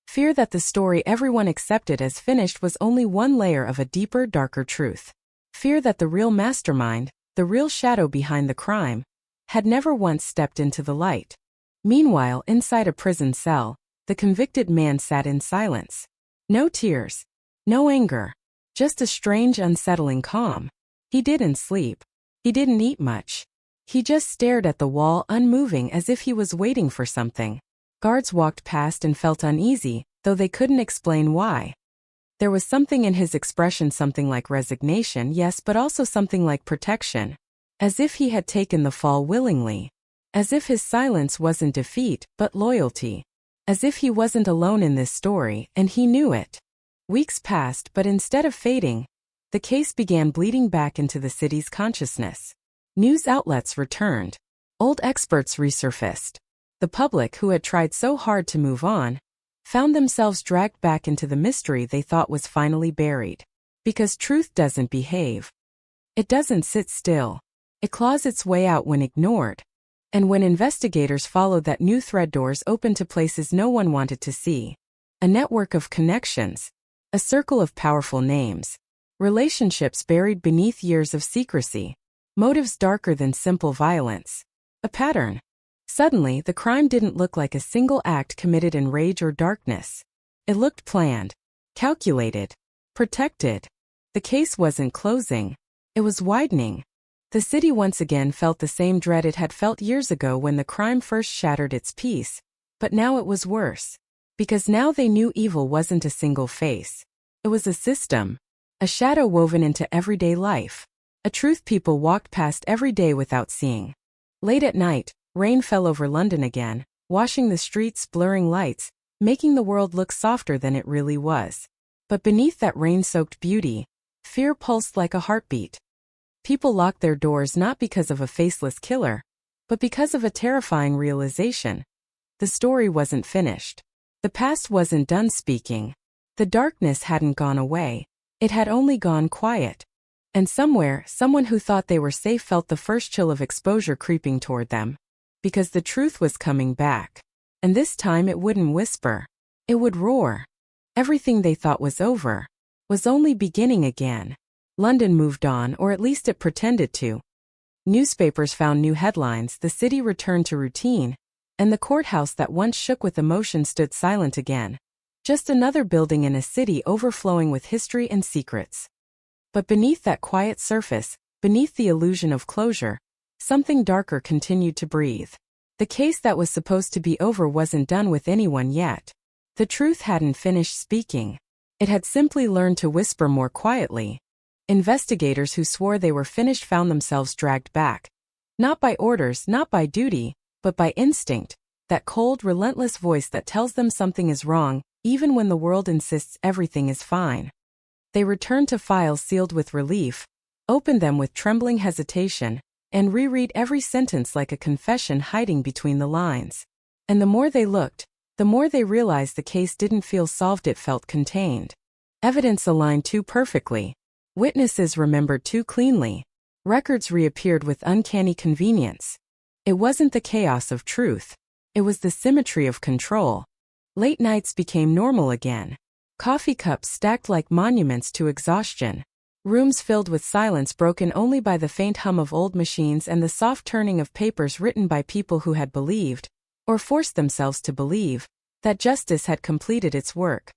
Fear that the story everyone accepted as finished was only one layer of a deeper, darker truth. Fear that the real mastermind, the real shadow behind the crime, had never once stepped into the light. Meanwhile, inside a prison cell, the convicted man sat in silence. No tears. No anger. Just a strange, unsettling calm. He didn't sleep. He didn't eat much. He just stared at the wall, unmoving as if he was waiting for something. Guards walked past and felt uneasy, though they couldn't explain why. There was something in his expression, something like resignation, yes, but also something like protection. As if he had taken the fall willingly. As if his silence wasn't defeat, but loyalty. As if he wasn't alone in this story, and he knew it. Weeks passed, but instead of fading, the case began bleeding back into the city's consciousness. News outlets returned. Old experts resurfaced. The public, who had tried so hard to move on, found themselves dragged back into the mystery they thought was finally buried. Because truth doesn't behave. It doesn't sit still. It claws its way out when ignored. And when investigators followed that new thread, doors opened to places no one wanted to see. A network of connections. A circle of powerful names. Relationships buried beneath years of secrecy. Motives darker than simple violence. A pattern. Suddenly, the crime didn't look like a single act committed in rage or darkness. It looked planned, calculated, protected. The case wasn't closing. It was widening. The city once again felt the same dread it had felt years ago when the crime first shattered its peace. But now it was worse. Because now they knew evil wasn't a single face. It was a system. A shadow woven into everyday life. A truth people walked past every day without seeing. Late at night, rain fell over London again, washing the streets, blurring lights, making the world look softer than it really was. But beneath that rain-soaked beauty, fear pulsed like a heartbeat. People locked their doors not because of a faceless killer, but because of a terrifying realization. The story wasn't finished. The past wasn't done speaking. The darkness hadn't gone away. It had only gone quiet. And somewhere, someone who thought they were safe felt the first chill of exposure creeping toward them. Because the truth was coming back. And this time it wouldn't whisper. It would roar. Everything they thought was over was only beginning again. London moved on, or at least it pretended to. Newspapers found new headlines, the city returned to routine, and the courthouse that once shook with emotion stood silent again. Just another building in a city overflowing with history and secrets. But beneath that quiet surface, beneath the illusion of closure, something darker continued to breathe. The case that was supposed to be over wasn't done with anyone yet. The truth hadn't finished speaking. It had simply learned to whisper more quietly. Investigators who swore they were finished found themselves dragged back. Not by orders, not by duty, but by instinct, that cold, relentless voice that tells them something is wrong, even when the world insists everything is fine. They returned to files sealed with relief, opened them with trembling hesitation, and reread every sentence like a confession hiding between the lines. And the more they looked, the more they realized the case didn't feel solved, it felt contained. Evidence aligned too perfectly. Witnesses remembered too cleanly. Records reappeared with uncanny convenience. It wasn't the chaos of truth. It was the symmetry of control. Late nights became normal again. Coffee cups stacked like monuments to exhaustion. Rooms filled with silence broken only by the faint hum of old machines and the soft turning of papers written by people who had believed, or forced themselves to believe, that justice had completed its work.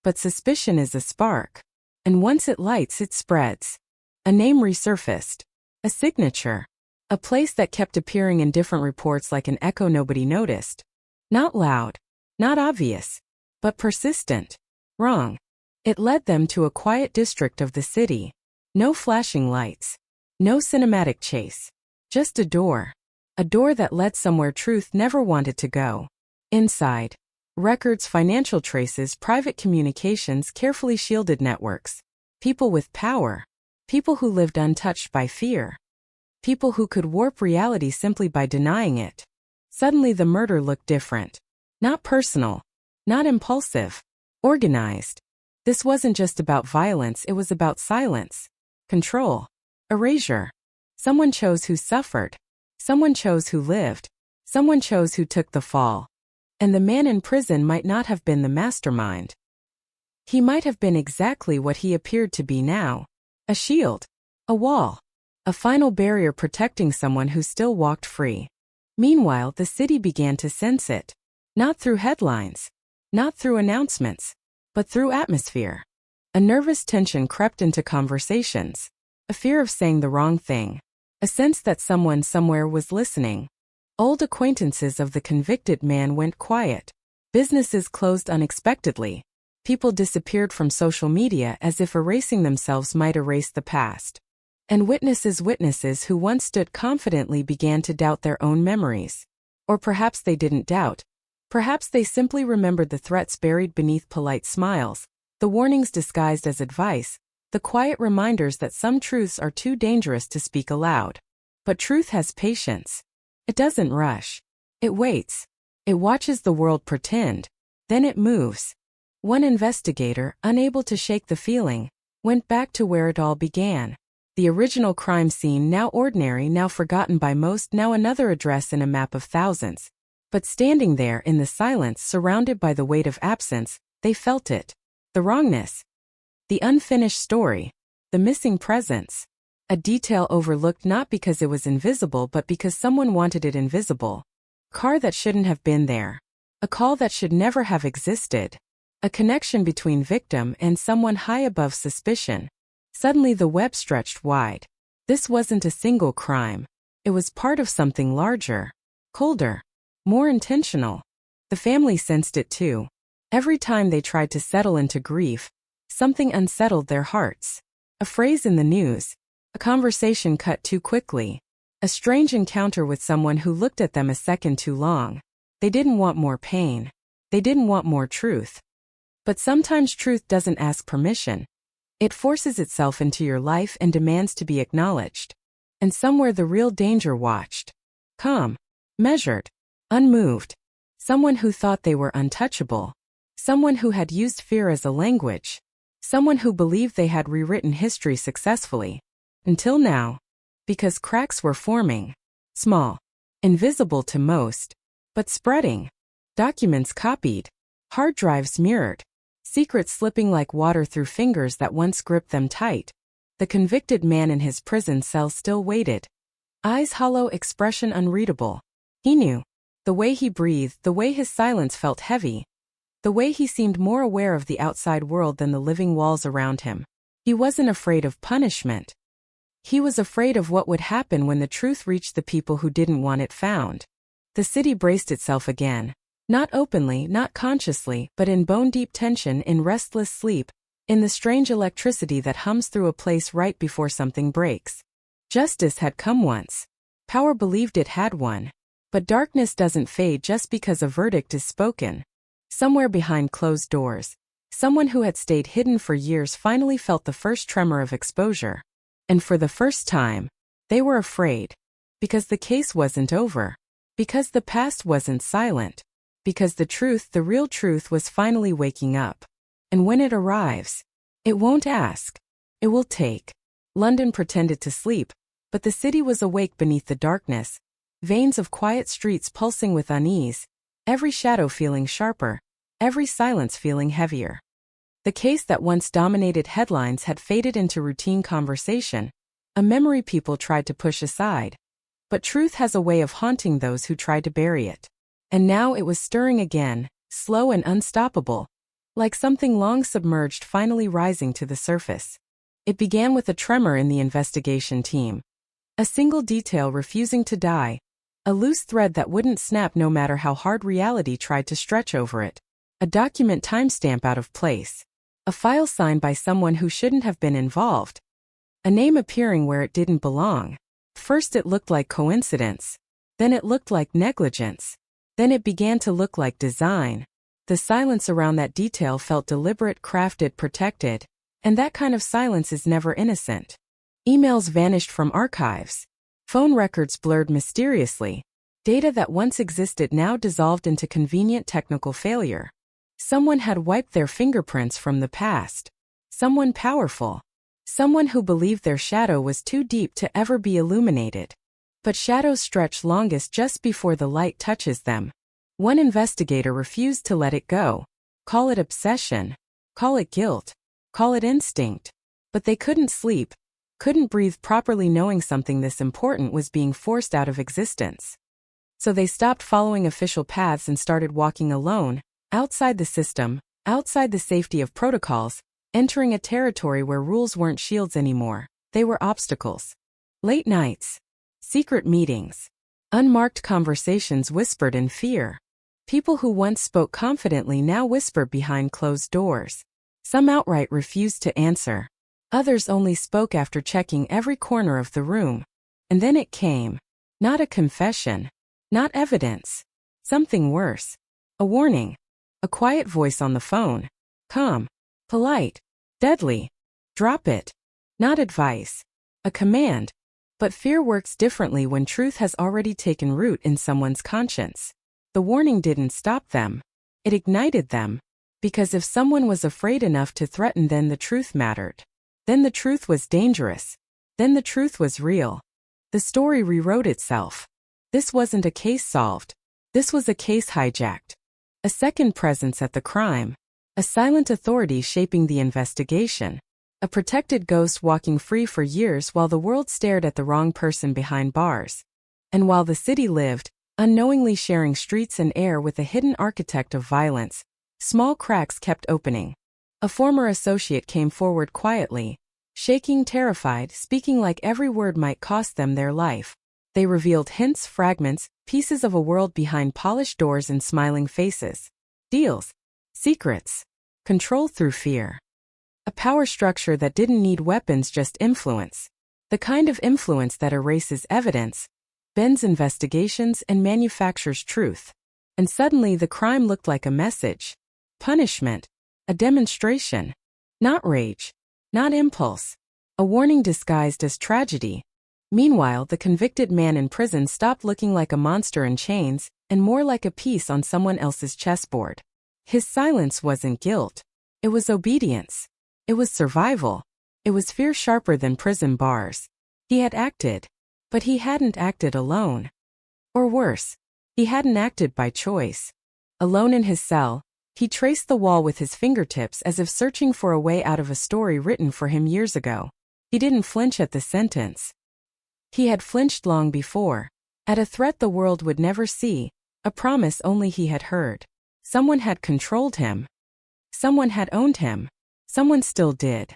But suspicion is a spark. And once it lights, it spreads. A name resurfaced. A signature. A place that kept appearing in different reports like an echo nobody noticed. Not loud. Not obvious. But persistent. Wrong. It led them to a quiet district of the city. No flashing lights. No cinematic chase. Just a door. A door that led somewhere truth never wanted to go. Inside. Records, financial traces, private communications, carefully shielded networks. People with power. People who lived untouched by fear. People who could warp reality simply by denying it. Suddenly the murder looked different. Not personal. Not impulsive. Organized. This wasn't just about violence, it was about silence. Control. Erasure. Someone chose who suffered. Someone chose who lived. Someone chose who took the fall. And the man in prison might not have been the mastermind. He might have been exactly what he appeared to be now. A shield. A wall. A final barrier protecting someone who still walked free. Meanwhile, the city began to sense it. Not through headlines. Not through announcements. But through atmosphere. A nervous tension crept into conversations. A fear of saying the wrong thing. A sense that someone somewhere was listening. Old acquaintances of the convicted man went quiet. Businesses closed unexpectedly. People disappeared from social media as if erasing themselves might erase the past. And witnesses who once stood confidently began to doubt their own memories. Or perhaps they didn't doubt. Perhaps they simply remembered the threats buried beneath polite smiles, the warnings disguised as advice, the quiet reminders that some truths are too dangerous to speak aloud. But truth has patience. It doesn't rush. It waits. It watches the world pretend. Then it moves. One investigator, unable to shake the feeling, went back to where it all began. The original crime scene, now ordinary, now forgotten by most, now another address in a map of thousands. But standing there in the silence, surrounded by the weight of absence, they felt it. The wrongness. The unfinished story. The missing presence. A detail overlooked not because it was invisible but because someone wanted it invisible. A car that shouldn't have been there. A call that should never have existed. A connection between victim and someone high above suspicion. Suddenly the web stretched wide. This wasn't a single crime. It was part of something larger. Colder. More intentional. The family sensed it too. Every time they tried to settle into grief, something unsettled their hearts. A phrase in the news. A conversation cut too quickly. A strange encounter with someone who looked at them a second too long. They didn't want more pain. They didn't want more truth. But sometimes truth doesn't ask permission. It forces itself into your life and demands to be acknowledged. And somewhere the real danger watched. Calm. Measured. Unmoved. Someone who thought they were untouchable. Someone who had used fear as a language. Someone who believed they had rewritten history successfully. Until now. Because cracks were forming. Small. Invisible to most. But spreading. Documents copied. Hard drives mirrored. Secrets slipping like water through fingers that once gripped them tight. The convicted man in his prison cell still waited. Eyes hollow, expression unreadable. He knew. The way he breathed, the way his silence felt heavy. The way he seemed more aware of the outside world than the living walls around him. He wasn't afraid of punishment. He was afraid of what would happen when the truth reached the people who didn't want it found. The city braced itself again. Not openly, not consciously, but in bone-deep tension, in restless sleep, in the strange electricity that hums through a place right before something breaks. Justice had come once. Power believed it had one. But darkness doesn't fade just because a verdict is spoken. Somewhere behind closed doors, someone who had stayed hidden for years finally felt the first tremor of exposure. And for the first time, they were afraid. Because the case wasn't over. Because the past wasn't silent. Because the truth, the real truth, was finally waking up. And when it arrives, it won't ask. It will take. London pretended to sleep, but the city was awake beneath the darkness. Veins of quiet streets pulsing with unease. Every shadow feeling sharper. Every silence feeling heavier. The case that once dominated headlines had faded into routine conversation. A memory people tried to push aside. But truth has a way of haunting those who tried to bury it. And now it was stirring again, slow and unstoppable. Like something long submerged finally rising to the surface. It began with a tremor in the investigation team. A single detail refusing to die. A loose thread that wouldn't snap no matter how hard reality tried to stretch over it. A document timestamp out of place. A file signed by someone who shouldn't have been involved. A name appearing where it didn't belong. First it looked like coincidence. Then it looked like negligence. Then it began to look like design. The silence around that detail felt deliberate, crafted, protected. And that kind of silence is never innocent. Emails vanished from archives. Phone records blurred mysteriously. Data that once existed now dissolved into convenient technical failure. Someone had wiped their fingerprints from the past. Someone powerful. Someone who believed their shadow was too deep to ever be illuminated. But shadows stretch longest just before the light touches them. One investigator refused to let it go. Call it obsession. Call it guilt. Call it instinct. But they couldn't sleep. Couldn't breathe properly knowing something this important was being forced out of existence. So they stopped following official paths and started walking alone, outside the system, outside the safety of protocols, entering a territory where rules weren't shields anymore. They were obstacles. Late nights. Secret meetings. Unmarked conversations whispered in fear. People who once spoke confidently now whispered behind closed doors. Some outright refused to answer. Others only spoke after checking every corner of the room. And then it came. Not a confession. Not evidence. Something worse. A warning. A quiet voice on the phone. Calm. Polite. Deadly. Drop it. Not advice. A command. But fear works differently when truth has already taken root in someone's conscience. The warning didn't stop them. It ignited them. Because if someone was afraid enough to threaten, then the truth mattered. Then the truth was dangerous. Then the truth was real. The story rewrote itself. This wasn't a case solved. This was a case hijacked. A second presence at the crime. A silent authority shaping the investigation. A protected ghost walking free for years while the world stared at the wrong person behind bars. And while the city lived, unknowingly sharing streets and air with a hidden architect of violence, small cracks kept opening. A former associate came forward quietly, shaking, terrified, speaking like every word might cost them their life. They revealed hints, fragments, pieces of a world behind polished doors and smiling faces. Deals. Secrets. Control through fear. A power structure that didn't need weapons, just influence. The kind of influence that erases evidence, bends investigations, and manufactures truth. And suddenly the crime looked like a message. Punishment. A demonstration. Not rage. Not impulse. A warning disguised as tragedy. Meanwhile, the convicted man in prison stopped looking like a monster in chains, and more like a piece on someone else's chessboard. His silence wasn't guilt. It was obedience. It was survival. It was fear sharper than prison bars. He had acted. But he hadn't acted alone. Or worse, he hadn't acted by choice. Alone in his cell, he traced the wall with his fingertips as if searching for a way out of a story written for him years ago. He didn't flinch at the sentence. He had flinched long before. At a threat the world would never see, a promise only he had heard. Someone had controlled him. Someone had owned him. Someone still did.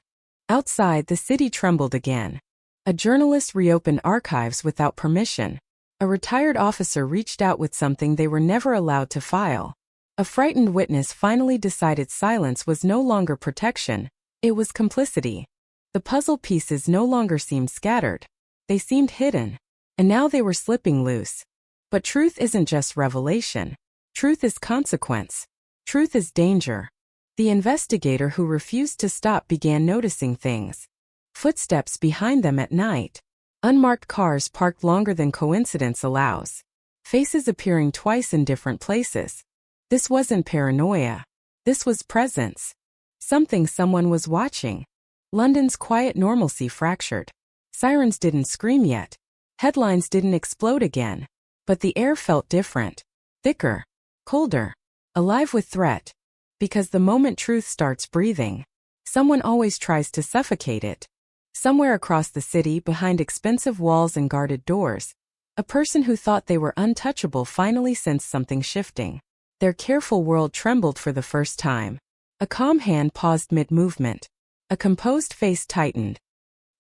Outside, the city trembled again. A journalist reopened archives without permission. A retired officer reached out with something they were never allowed to file. A frightened witness finally decided silence was no longer protection, it was complicity. The puzzle pieces no longer seemed scattered. They seemed hidden. And now they were slipping loose. But truth isn't just revelation. Truth is consequence. Truth is danger. The investigator who refused to stop began noticing things. Footsteps behind them at night. Unmarked cars parked longer than coincidence allows. Faces appearing twice in different places. This wasn't paranoia. This was presence. Something someone was watching. London's quiet normalcy fractured. Sirens didn't scream yet. Headlines didn't explode again. But the air felt different. Thicker. Colder. Alive with threat. Because the moment truth starts breathing, someone always tries to suffocate it. Somewhere across the city, behind expensive walls and guarded doors, a person who thought they were untouchable finally sensed something shifting. Their careful world trembled for the first time. A calm hand paused mid-movement. A composed face tightened.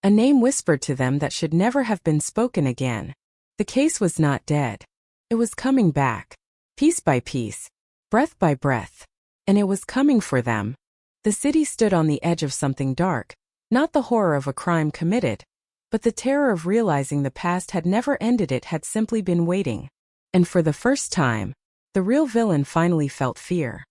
A name whispered to them that should never have been spoken again. The case was not dead. It was coming back. Piece by piece. Breath by breath. And it was coming for them. The city stood on the edge of something dark. Not the horror of a crime committed, but the terror of realizing the past had never ended. It had simply been waiting. And for the first time, the real villain finally felt fear.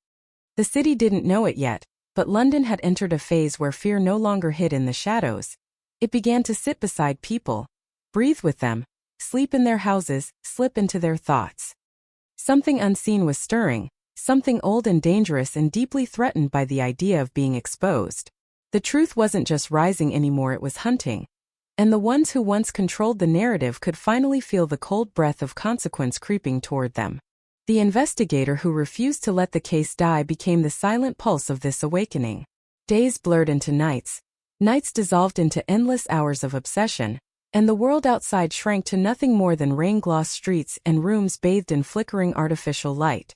The city didn't know it yet, but London had entered a phase where fear no longer hid in the shadows. It began to sit beside people, breathe with them, sleep in their houses, slip into their thoughts. Something unseen was stirring, something old and dangerous and deeply threatened by the idea of being exposed. The truth wasn't just rising anymore, it was hunting. And the ones who once controlled the narrative could finally feel the cold breath of consequence creeping toward them. The investigator who refused to let the case die became the silent pulse of this awakening. Days blurred into nights. Nights dissolved into endless hours of obsession, and the world outside shrank to nothing more than rain-glossed streets and rooms bathed in flickering artificial light.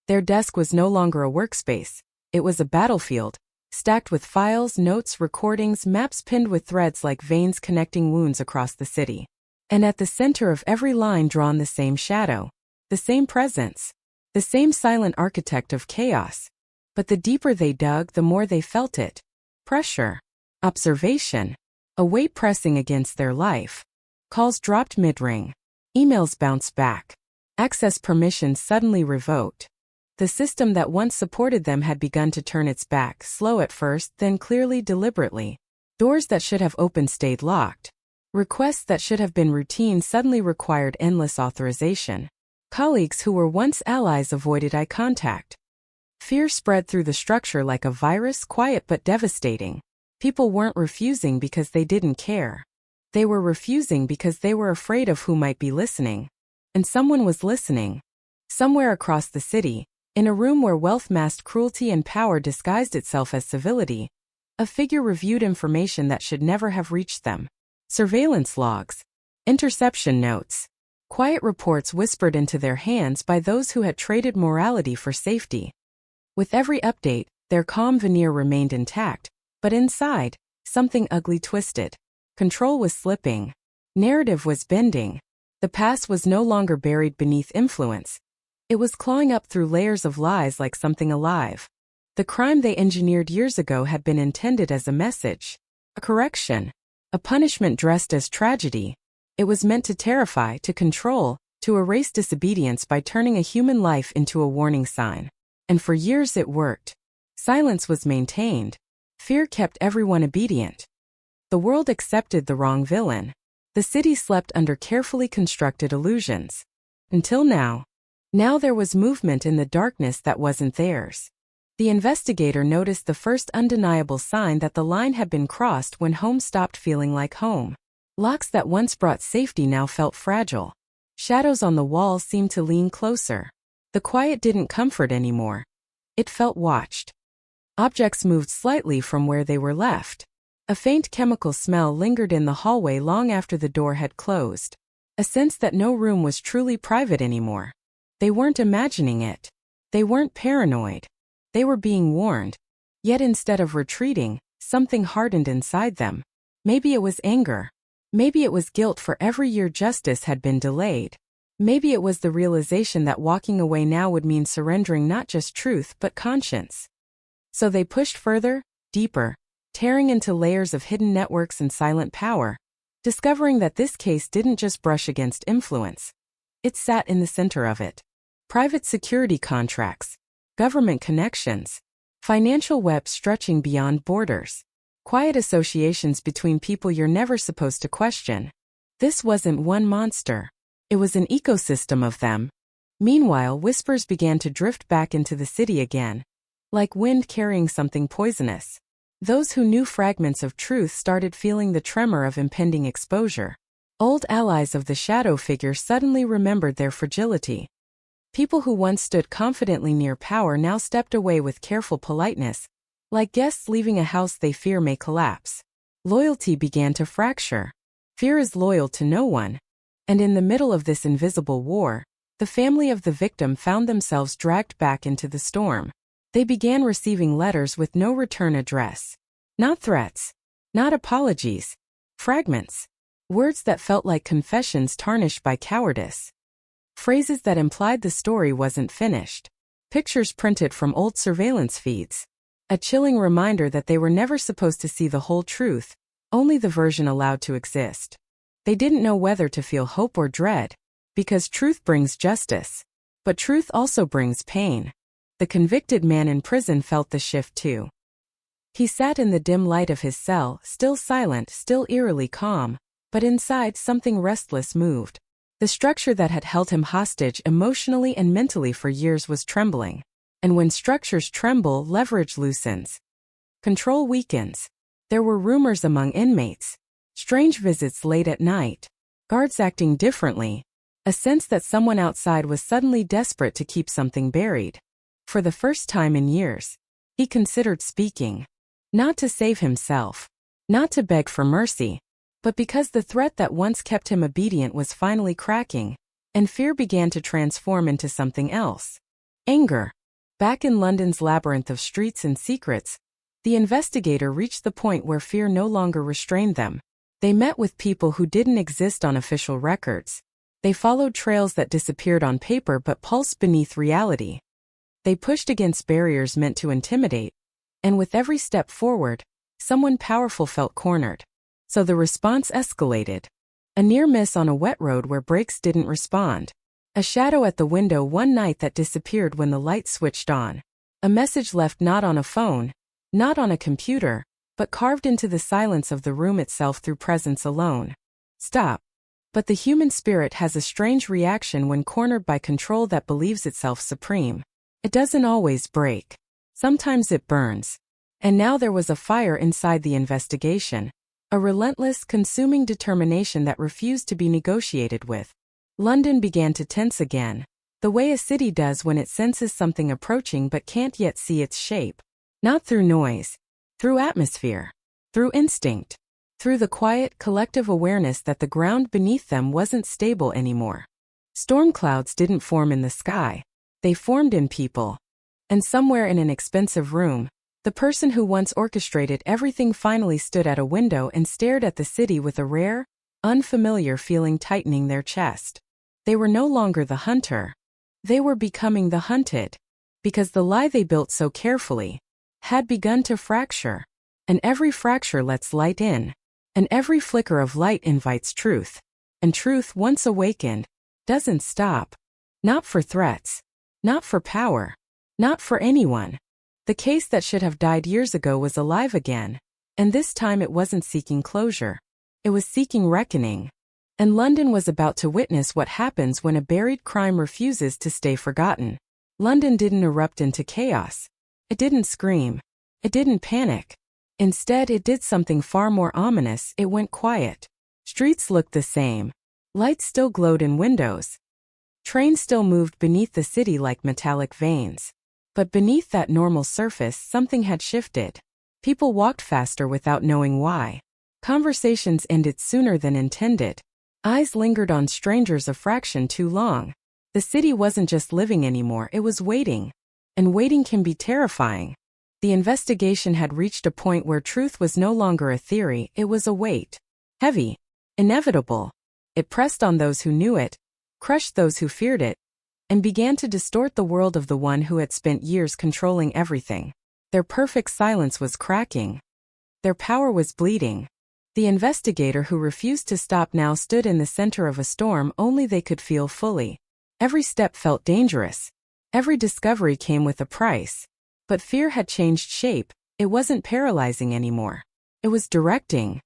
Their desk was no longer a workspace. It was a battlefield, stacked with files, notes, recordings, maps pinned with threads like veins connecting wounds across the city. And at the center of every line drawn the same shadow, the same presence, the same silent architect of chaos. But the deeper they dug, the more they felt it. Pressure. Observation. A weight pressing against their life. Calls dropped mid-ring. Emails bounced back. Access permissions suddenly revoked. The system that once supported them had begun to turn its back, slow at first, then clearly, deliberately. Doors that should have opened stayed locked. Requests that should have been routine suddenly required endless authorization. Colleagues who were once allies avoided eye contact. Fear spread through the structure like a virus, quiet but devastating. People weren't refusing because they didn't care. They were refusing because they were afraid of who might be listening. And someone was listening. Somewhere across the city, in a room where wealth masked cruelty and power disguised itself as civility, A figure reviewed information that should never have reached them. Surveillance logs. Interception notes. Quiet reports whispered into their hands by those who had traded morality for safety. With every update, their calm veneer remained intact, but inside, something ugly twisted. Control was slipping. Narrative was bending. The past was no longer buried beneath influence. It was clawing up through layers of lies like something alive. The crime they engineered years ago had been intended as a message, a correction, a punishment dressed as tragedy. It was meant to terrify, to control, to erase disobedience by turning a human life into a warning sign. And for years it worked. Silence was maintained. Fear kept everyone obedient. The world accepted the wrong villain. The city slept under carefully constructed illusions. Until now. Now there was movement in the darkness that wasn't theirs. The investigator noticed the first undeniable sign that the line had been crossed when home stopped feeling like home. Locks that once brought safety now felt fragile. Shadows on the walls seemed to lean closer. The quiet didn't comfort anymore. It felt watched. Objects moved slightly from where they were left. A faint chemical smell lingered in the hallway long after the door had closed. A sense that no room was truly private anymore. They weren't imagining it. They weren't paranoid. They were being warned. Yet instead of retreating, something hardened inside them. Maybe it was anger. Maybe it was guilt for every year justice had been delayed. Maybe it was the realization that walking away now would mean surrendering not just truth but conscience. So they pushed further, deeper, tearing into layers of hidden networks and silent power, discovering that this case didn't just brush against influence. It sat in the center of it. Private security contracts, government connections, financial webs stretching beyond borders, quiet associations between people you're never supposed to question. This wasn't one monster. It was an ecosystem of them. Meanwhile, whispers began to drift back into the city again, like wind carrying something poisonous. Those who knew fragments of truth started feeling the tremor of impending exposure. Old allies of the shadow figure suddenly remembered their fragility. People who once stood confidently near power now stepped away with careful politeness, like guests leaving a house they fear may collapse. Loyalty began to fracture. Fear is loyal to no one. And in the middle of this invisible war, the family of the victim found themselves dragged back into the storm. They began receiving letters with no return address. Not threats. Not apologies. Fragments. Words that felt like confessions tarnished by cowardice. Phrases that implied the story wasn't finished. Pictures printed from old surveillance feeds. A chilling reminder that they were never supposed to see the whole truth, only the version allowed to exist. They didn't know whether to feel hope or dread, because truth brings justice. But truth also brings pain. The convicted man in prison felt the shift too. He sat in the dim light of his cell, still silent, still eerily calm, but inside something restless moved. The structure that had held him hostage emotionally and mentally for years was trembling. And when structures tremble, leverage loosens. Control weakens. There were rumors among inmates. Strange visits late at night. Guards acting differently. A sense that someone outside was suddenly desperate to keep something buried. For the first time in years, he considered speaking. Not to save himself. Not to beg for mercy. But because the threat that once kept him obedient was finally cracking, and fear began to transform into something else. Anger. Back in London's labyrinth of streets and secrets, the investigator reached the point where fear no longer restrained them. They met with people who didn't exist on official records. They followed trails that disappeared on paper but pulsed beneath reality. They pushed against barriers meant to intimidate, and with every step forward, someone powerful felt cornered. So the response escalated. A near miss on a wet road where brakes didn't respond. A shadow at the window one night that disappeared when the light switched on. A message left not on a phone, not on a computer, but carved into the silence of the room itself through presence alone. Stop. But the human spirit has a strange reaction when cornered by control that believes itself supreme. It doesn't always break. Sometimes it burns. And now there was a fire inside the investigation. A relentless, consuming determination that refused to be negotiated with. London began to tense again, the way a city does when it senses something approaching but can't yet see its shape. Not through noise, through atmosphere, through instinct, through the quiet, collective awareness that the ground beneath them wasn't stable anymore. Storm clouds didn't form in the sky, they formed in people. And somewhere in an expensive room, the person who once orchestrated everything finally stood at a window and stared at the city with a rare, unfamiliar feeling tightening their chest. They were no longer the hunter. They were becoming the hunted. Because the lie they built so carefully had begun to fracture. And every fracture lets light in. And every flicker of light invites truth. And truth, once awakened, doesn't stop. Not for threats. Not for power. Not for anyone. The case that should have died years ago was alive again. And this time it wasn't seeking closure. It was seeking reckoning. And London was about to witness what happens when a buried crime refuses to stay forgotten. London didn't erupt into chaos. It didn't scream. It didn't panic. Instead, it did something far more ominous. It went quiet. Streets looked the same. Lights still glowed in windows. Trains still moved beneath the city like metallic veins. But beneath that normal surface, something had shifted. People walked faster without knowing why. Conversations ended sooner than intended. Eyes lingered on strangers a fraction too long. The city wasn't just living anymore, it was waiting. And waiting can be terrifying. The investigation had reached a point where truth was no longer a theory, it was a weight. Heavy. Inevitable. It pressed on those who knew it, crushed those who feared it, and began to distort the world of the one who had spent years controlling everything. Their perfect silence was cracking. Their power was bleeding. The investigator who refused to stop now stood in the center of a storm only they could feel fully. Every step felt dangerous. Every discovery came with a price. But fear had changed shape. It wasn't paralyzing anymore. It was directing.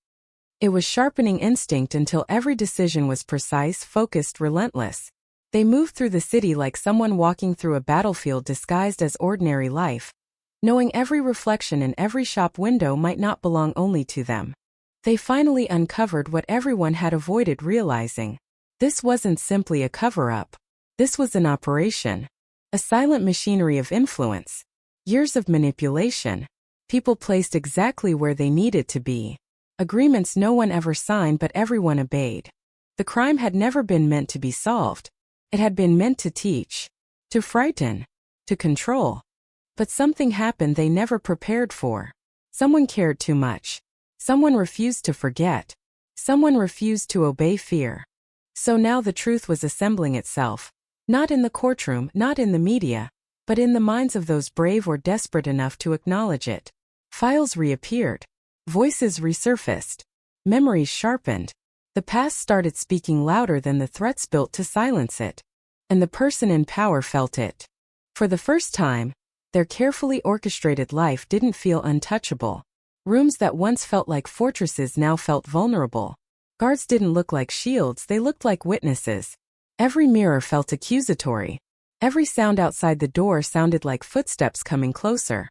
It was sharpening instinct until every decision was precise, focused, relentless. They moved through the city like someone walking through a battlefield disguised as ordinary life, knowing every reflection in every shop window might not belong only to them. They finally uncovered what everyone had avoided realizing. This wasn't simply a cover-up. This was an operation. A silent machinery of influence. Years of manipulation. People placed exactly where they needed to be. Agreements no one ever signed but everyone obeyed. The crime had never been meant to be solved. It had been meant to teach, to frighten, to control. But something happened they never prepared for. Someone cared too much. Someone refused to forget. Someone refused to obey fear. So now the truth was assembling itself. Not in the courtroom, not in the media, but in the minds of those brave or desperate enough to acknowledge it. Files reappeared. Voices resurfaced. Memories sharpened. The past started speaking louder than the threats built to silence it. And the person in power felt it. For the first time, their carefully orchestrated life didn't feel untouchable. Rooms that once felt like fortresses now felt vulnerable. Guards didn't look like shields, they looked like witnesses. Every mirror felt accusatory. Every sound outside the door sounded like footsteps coming closer.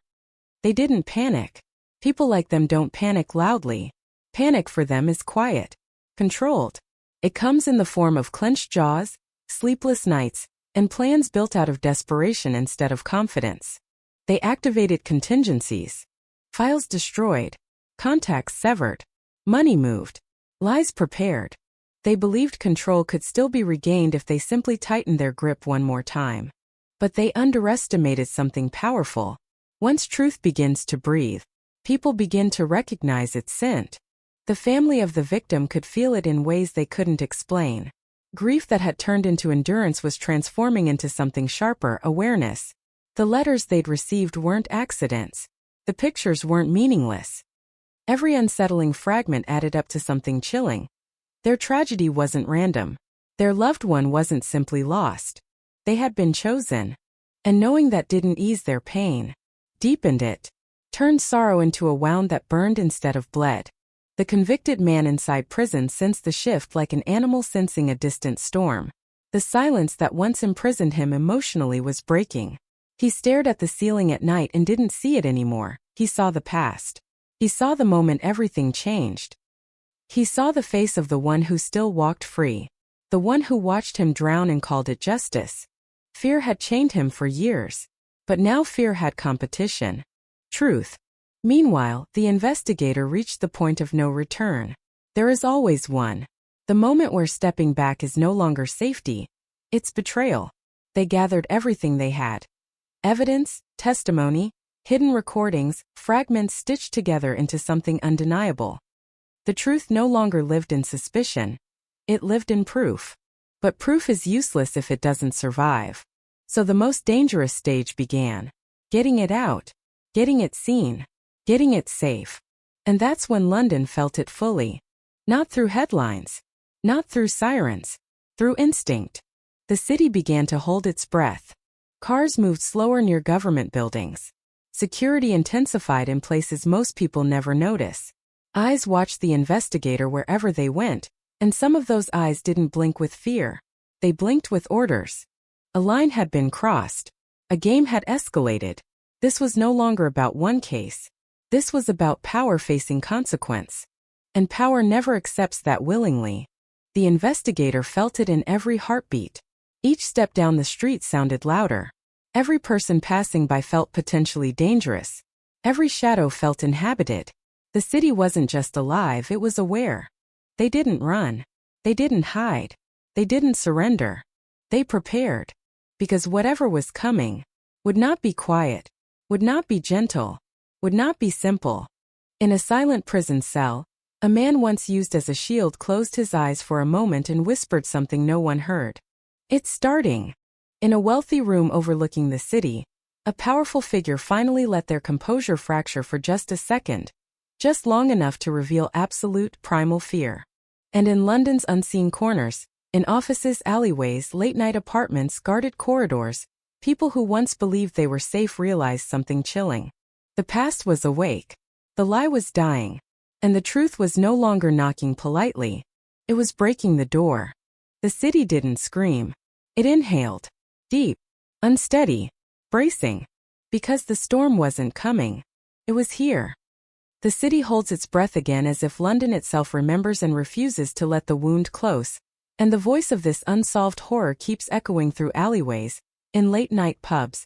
They didn't panic. People like them don't panic loudly. Panic for them is quiet. Controlled. It comes in the form of clenched jaws, sleepless nights, and plans built out of desperation instead of confidence. They activated contingencies. Files destroyed. Contacts severed. Money moved. Lies prepared. They believed control could still be regained if they simply tightened their grip one more time. But they underestimated something powerful. Once truth begins to breathe, people begin to recognize its scent. The family of the victim could feel it in ways they couldn't explain. Grief that had turned into endurance was transforming into something sharper, awareness. The letters they'd received weren't accidents. The pictures weren't meaningless. Every unsettling fragment added up to something chilling. Their tragedy wasn't random. Their loved one wasn't simply lost. They had been chosen. And knowing that didn't ease their pain, deepened it, turned sorrow into a wound that burned instead of bled. The convicted man inside prison sensed the shift like an animal sensing a distant storm. The silence that once imprisoned him emotionally was breaking. He stared at the ceiling at night and didn't see it anymore. He saw the past. He saw the moment everything changed. He saw the face of the one who still walked free. The one who watched him drown and called it justice. Fear had chained him for years. But now fear had competition. Truth. Meanwhile, the investigator reached the point of no return. There is always one. The moment where stepping back is no longer safety, it's betrayal. They gathered everything they had. Evidence, testimony, hidden recordings, fragments stitched together into something undeniable. The truth no longer lived in suspicion. It lived in proof. But proof is useless if it doesn't survive. So the most dangerous stage began. Getting it out. Getting it seen. Getting it safe. And that's when London felt it fully. Not through headlines. Not through sirens. Through instinct. The city began to hold its breath. Cars moved slower near government buildings. Security intensified in places most people never notice. Eyes watched the investigator wherever they went, and some of those eyes didn't blink with fear. They blinked with orders. A line had been crossed. A game had escalated. This was no longer about one case. This was about power facing consequence. And power never accepts that willingly. The investigator felt it in every heartbeat. Each step down the street sounded louder. Every person passing by felt potentially dangerous. Every shadow felt inhabited. The city wasn't just alive, it was aware. They didn't run. They didn't hide. They didn't surrender. They prepared. Because whatever was coming would not be quiet, would not be gentle, would not be simple. In a silent prison cell, a man once used as a shield closed his eyes for a moment and whispered something no one heard. It's starting. In a wealthy room overlooking the city, a powerful figure finally let their composure fracture for just a second, just long enough to reveal absolute, primal fear. And in London's unseen corners, in offices, alleyways, late-night apartments, guarded corridors, people who once believed they were safe realized something chilling. The past was awake. The lie was dying. And the truth was no longer knocking politely. It was breaking the door. The city didn't scream. It inhaled. Deep. Unsteady. Bracing. Because the storm wasn't coming. It was here. The city holds its breath again as if London itself remembers and refuses to let the wound close. And the voice of this unsolved horror keeps echoing through alleyways, in late-night pubs,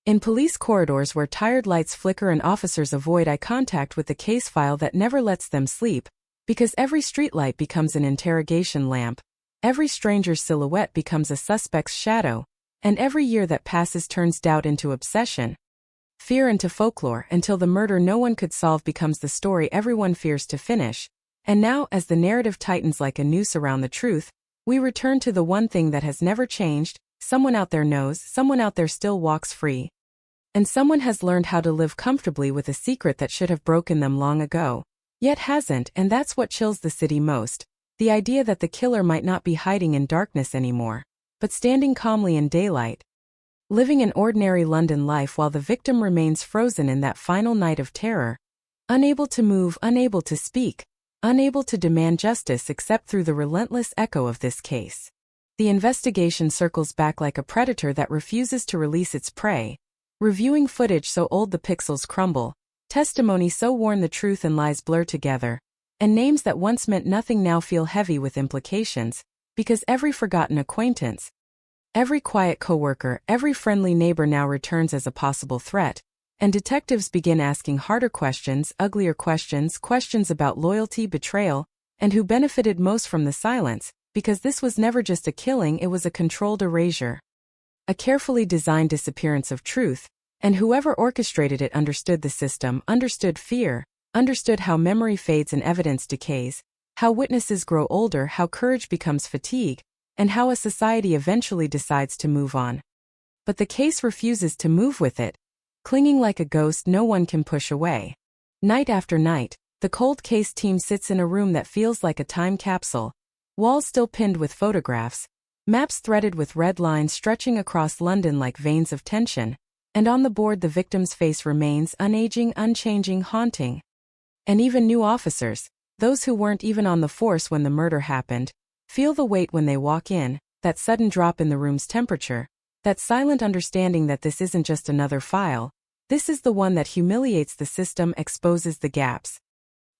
in police corridors where tired lights flicker and officers avoid eye contact with the case file that never lets them sleep, because every streetlight becomes an interrogation lamp, every stranger's silhouette becomes a suspect's shadow, and every year that passes turns doubt into obsession, fear into folklore, until the murder no one could solve becomes the story everyone fears to finish. And now, as the narrative tightens like a noose around the truth, we return to the one thing that has never changed. Someone out there knows, someone out there still walks free. And someone has learned how to live comfortably with a secret that should have broken them long ago, yet hasn't, and that's what chills the city most. The idea that the killer might not be hiding in darkness anymore, but standing calmly in daylight, living an ordinary London life while the victim remains frozen in that final night of terror, unable to move, unable to speak, unable to demand justice except through the relentless echo of this case. The investigation circles back like a predator that refuses to release its prey, reviewing footage so old the pixels crumble, testimony so worn the truth and lies blur together, and names that once meant nothing now feel heavy with implications, because every forgotten acquaintance, every quiet coworker, every friendly neighbor now returns as a possible threat, and detectives begin asking harder questions, uglier questions, questions about loyalty, betrayal, and who benefited most from the silence, because this was never just a killing, it was a controlled erasure. A carefully designed disappearance of truth, and whoever orchestrated it understood the system, understood fear, understood how memory fades and evidence decays, how witnesses grow older, how courage becomes fatigue, and how a society eventually decides to move on. But the case refuses to move with it, clinging like a ghost no one can push away. Night after night, the cold case team sits in a room that feels like a time capsule, walls still pinned with photographs, maps threaded with red lines stretching across London like veins of tension, and on the board the victim's face remains unaging, unchanging, haunting. And even new officers, those who weren't even on the force when the murder happened, feel the weight when they walk in, that sudden drop in the room's temperature, that silent understanding that this isn't just another file, this is the one that humiliates the system, exposes the gaps,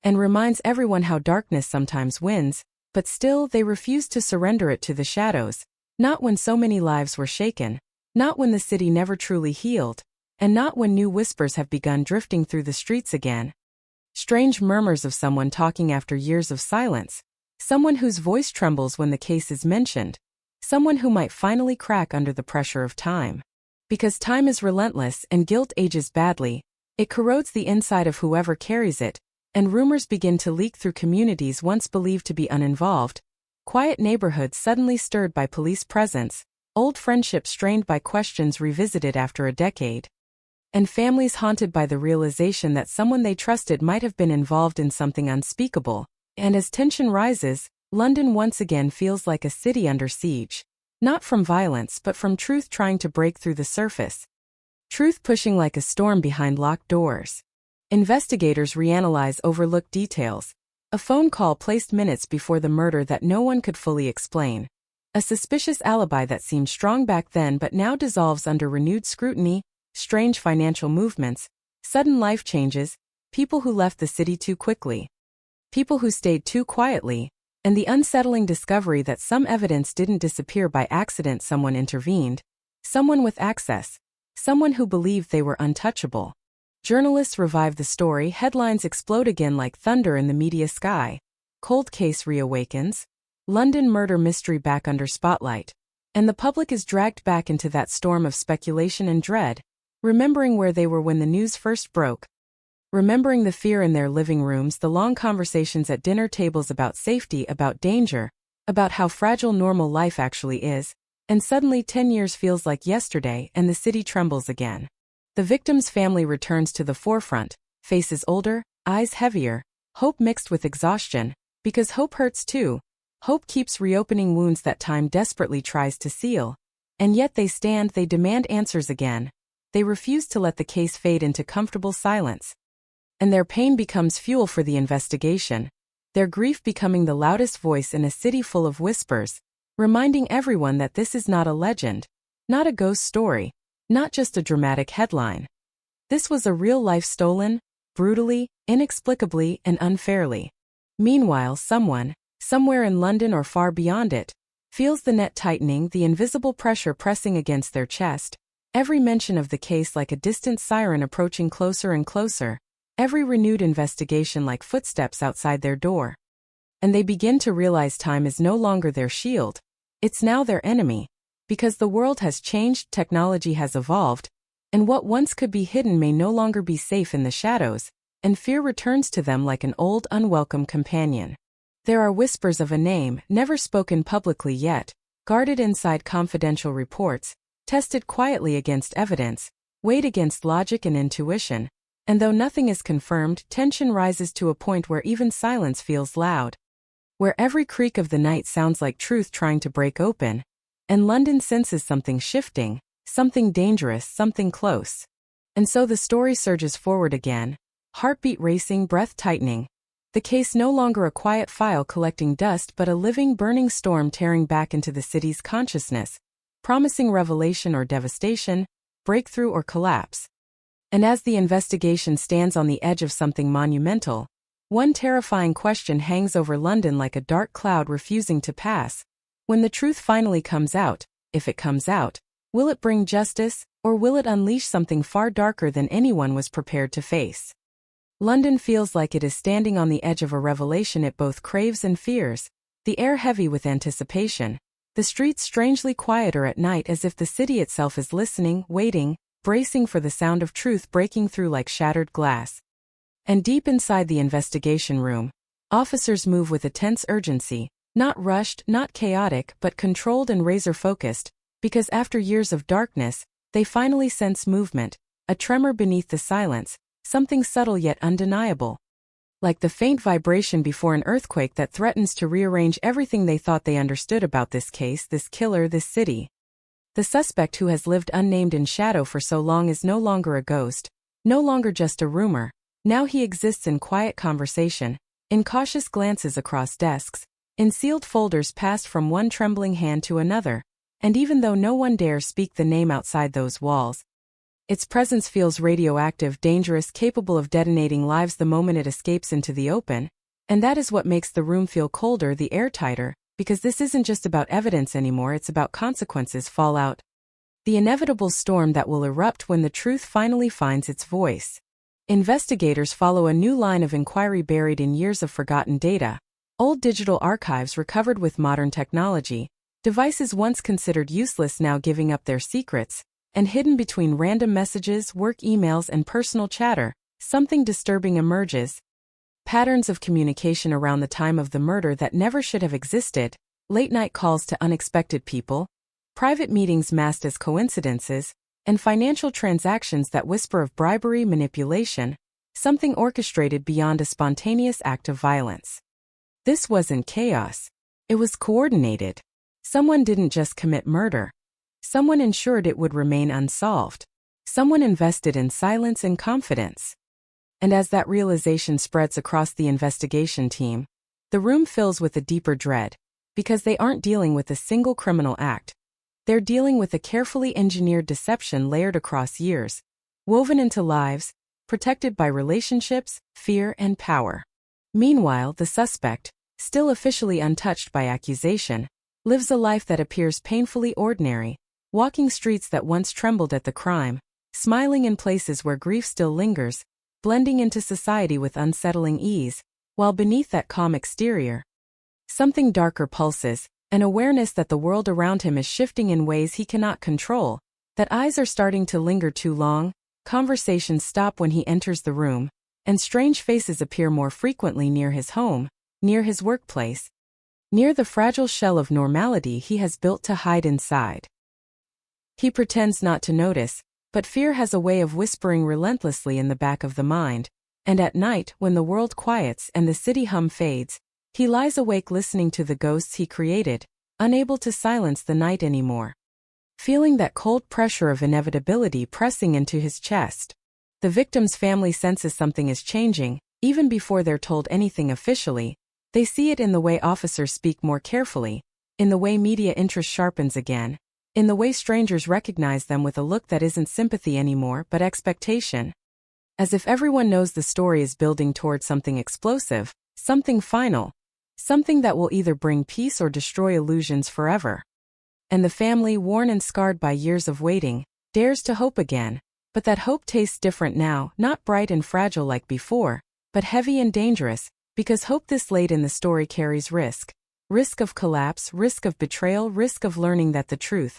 and reminds everyone how darkness sometimes wins. But still they refused to surrender it to the shadows, not when so many lives were shaken, not when the city never truly healed, and not when new whispers have begun drifting through the streets again. Strange murmurs of someone talking after years of silence, someone whose voice trembles when the case is mentioned, someone who might finally crack under the pressure of time. Because time is relentless and guilt ages badly, it corrodes the inside of whoever carries it, and rumors begin to leak through communities once believed to be uninvolved. Quiet neighborhoods suddenly stirred by police presence, old friendships strained by questions revisited after a decade, and families haunted by the realization that someone they trusted might have been involved in something unspeakable. And as tension rises, London once again feels like a city under siege. Not from violence but from truth trying to break through the surface. Truth pushing like a storm behind locked doors. Investigators reanalyze overlooked details. A phone call placed minutes before the murder that no one could fully explain. A suspicious alibi that seemed strong back then but now dissolves under renewed scrutiny. Strange financial movements, sudden life changes, people who left the city too quickly, people who stayed too quietly, and the unsettling discovery that some evidence didn't disappear by accident. Someone intervened, someone with access, someone who believed they were untouchable. Journalists revive the story, headlines explode again like thunder in the media sky. Cold case reawakens, London murder mystery back under spotlight, and the public is dragged back into that storm of speculation and dread, remembering where they were when the news first broke, remembering the fear in their living rooms, the long conversations at dinner tables about safety, about danger, about how fragile normal life actually is, and suddenly 10 years feels like yesterday and the city trembles again. The victim's family returns to the forefront, faces older, eyes heavier, hope mixed with exhaustion, because hope hurts too. Hope keeps reopening wounds that time desperately tries to seal. And yet they stand, they demand answers again. They refuse to let the case fade into comfortable silence. And their pain becomes fuel for the investigation, their grief becoming the loudest voice in a city full of whispers, reminding everyone that this is not a legend, not a ghost story, not just a dramatic headline. This was a real life stolen, brutally, inexplicably, and unfairly. Meanwhile, someone, somewhere in London or far beyond it, feels the net tightening, the invisible pressure pressing against their chest. Every mention of the case like a distant siren approaching closer and closer, every renewed investigation like footsteps outside their door. And they begin to realize time is no longer their shield, it's now their enemy. Because the world has changed, technology has evolved, and what once could be hidden may no longer be safe in the shadows, and fear returns to them like an old, unwelcome companion. There are whispers of a name, never spoken publicly yet, guarded inside confidential reports, tested quietly against evidence, weighed against logic and intuition, and though nothing is confirmed, tension rises to a point where even silence feels loud. Where every creak of the night sounds like truth trying to break open, and London senses something shifting, something dangerous, something close. And so the story surges forward again, heartbeat racing, breath tightening. The case no longer a quiet file collecting dust but a living, burning storm tearing back into the city's consciousness, promising revelation or devastation, breakthrough or collapse. And as the investigation stands on the edge of something monumental, one terrifying question hangs over London like a dark cloud refusing to pass. When the truth finally comes out, if it comes out, will it bring justice, or will it unleash something far darker than anyone was prepared to face? London feels like it is standing on the edge of a revelation it both craves and fears, the air heavy with anticipation, the streets strangely quieter at night as if the city itself is listening, waiting, bracing for the sound of truth breaking through like shattered glass. And deep inside the investigation room, officers move with a tense urgency, not rushed, not chaotic, but controlled and razor-focused, because after years of darkness, they finally sense movement, a tremor beneath the silence, something subtle yet undeniable. Like the faint vibration before an earthquake that threatens to rearrange everything they thought they understood about this case, this killer, this city. The suspect who has lived unnamed in shadow for so long is no longer a ghost, no longer just a rumor. Now he exists in quiet conversation, in cautious glances across desks, in sealed folders passed from one trembling hand to another, and even though no one dares speak the name outside those walls, its presence feels radioactive, dangerous, capable of detonating lives the moment it escapes into the open, and that is what makes the room feel colder, the air tighter, because this isn't just about evidence anymore, it's about consequences, fallout. the inevitable storm that will erupt when the truth finally finds its voice. Investigators follow a new line of inquiry buried in years of forgotten data, old digital archives recovered with modern technology, devices once considered useless now giving up their secrets, and hidden between random messages, work emails, and personal chatter, something disturbing emerges. Patterns of communication around the time of the murder that never should have existed, late-night calls to unexpected people, private meetings masked as coincidences, and financial transactions that whisper of bribery, manipulation, something orchestrated beyond a spontaneous act of violence. This wasn't chaos. It was coordinated. Someone didn't just commit murder. Someone ensured it would remain unsolved. Someone invested in silence and confidence. And as that realization spreads across the investigation team, the room fills with a deeper dread, because they aren't dealing with a single criminal act. They're dealing with a carefully engineered deception layered across years, woven into lives, protected by relationships, fear, and power. Meanwhile, the suspect, still officially untouched by accusation, lives a life that appears painfully ordinary, walking streets that once trembled at the crime, smiling in places where grief still lingers, blending into society with unsettling ease, while beneath that calm exterior, something darker pulses, an awareness that the world around him is shifting in ways he cannot control, that eyes are starting to linger too long, conversations stop when he enters the room, and strange faces appear more frequently near his home, near his workplace, near the fragile shell of normality he has built to hide inside. He pretends not to notice, but fear has a way of whispering relentlessly in the back of the mind, and at night, when the world quiets and the city hum fades, he lies awake listening to the ghosts he created, unable to silence the night anymore. Feeling that cold pressure of inevitability pressing into his chest, the victim's family senses something is changing, even before they're told anything officially. They see it in the way officers speak more carefully, in the way media interest sharpens again, in the way strangers recognize them with a look that isn't sympathy anymore but expectation. As if everyone knows the story is building toward something explosive, something final, something that will either bring peace or destroy illusions forever. And the family, worn and scarred by years of waiting, dares to hope again, but that hope tastes different now, not bright and fragile like before, but heavy and dangerous, because hope this late in the story carries risk. Risk of collapse, risk of betrayal, risk of learning that the truth,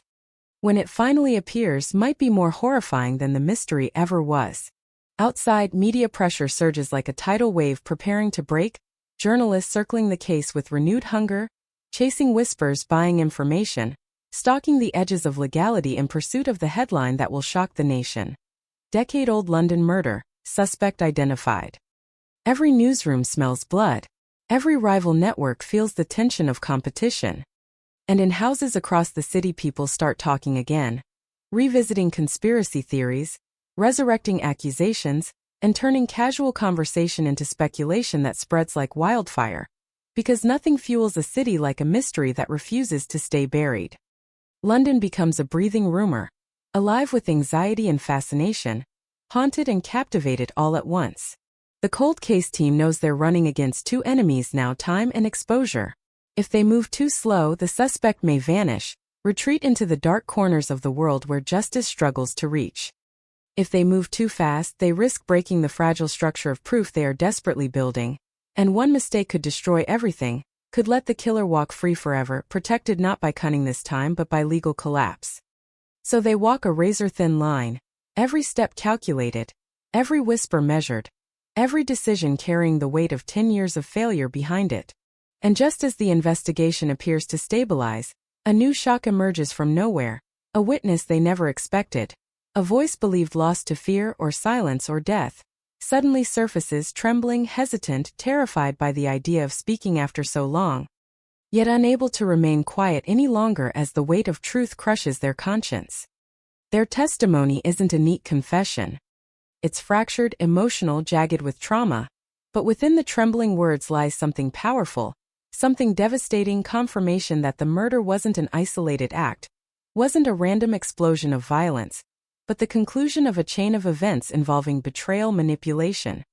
when it finally appears, might be more horrifying than the mystery ever was. Outside, media pressure surges like a tidal wave preparing to break, journalists circling the case with renewed hunger, chasing whispers, buying information, stalking the edges of legality in pursuit of the headline that will shock the nation. Decade-old London murder, suspect identified. Every newsroom smells blood. Every rival network feels the tension of competition. And in houses across the city, people start talking again, revisiting conspiracy theories, resurrecting accusations, and turning casual conversation into speculation that spreads like wildfire, because nothing fuels a city like a mystery that refuses to stay buried. London becomes a breathing rumor, alive with anxiety and fascination, haunted and captivated all at once. The cold case team knows they're running against two enemies now: time and exposure. If they move too slow, the suspect may vanish, retreat into the dark corners of the world where justice struggles to reach. If they move too fast, they risk breaking the fragile structure of proof they are desperately building, and one mistake could destroy everything, could let the killer walk free forever, protected not by cunning this time but by legal collapse. So they walk a razor-thin line, every step calculated, every whisper measured, every decision carrying the weight of 10 years of failure behind it. And just as the investigation appears to stabilize, a new shock emerges from nowhere, a witness they never expected. A voice believed lost to fear or silence or death suddenly surfaces, trembling, hesitant, terrified by the idea of speaking after so long, yet unable to remain quiet any longer as the weight of truth crushes their conscience. Their testimony isn't a neat confession. It's fractured, emotional, jagged with trauma, but within the trembling words lies something powerful, something devastating: confirmation that the murder wasn't an isolated act, wasn't a random explosion of violence, but the conclusion of a chain of events involving betrayal, manipulation,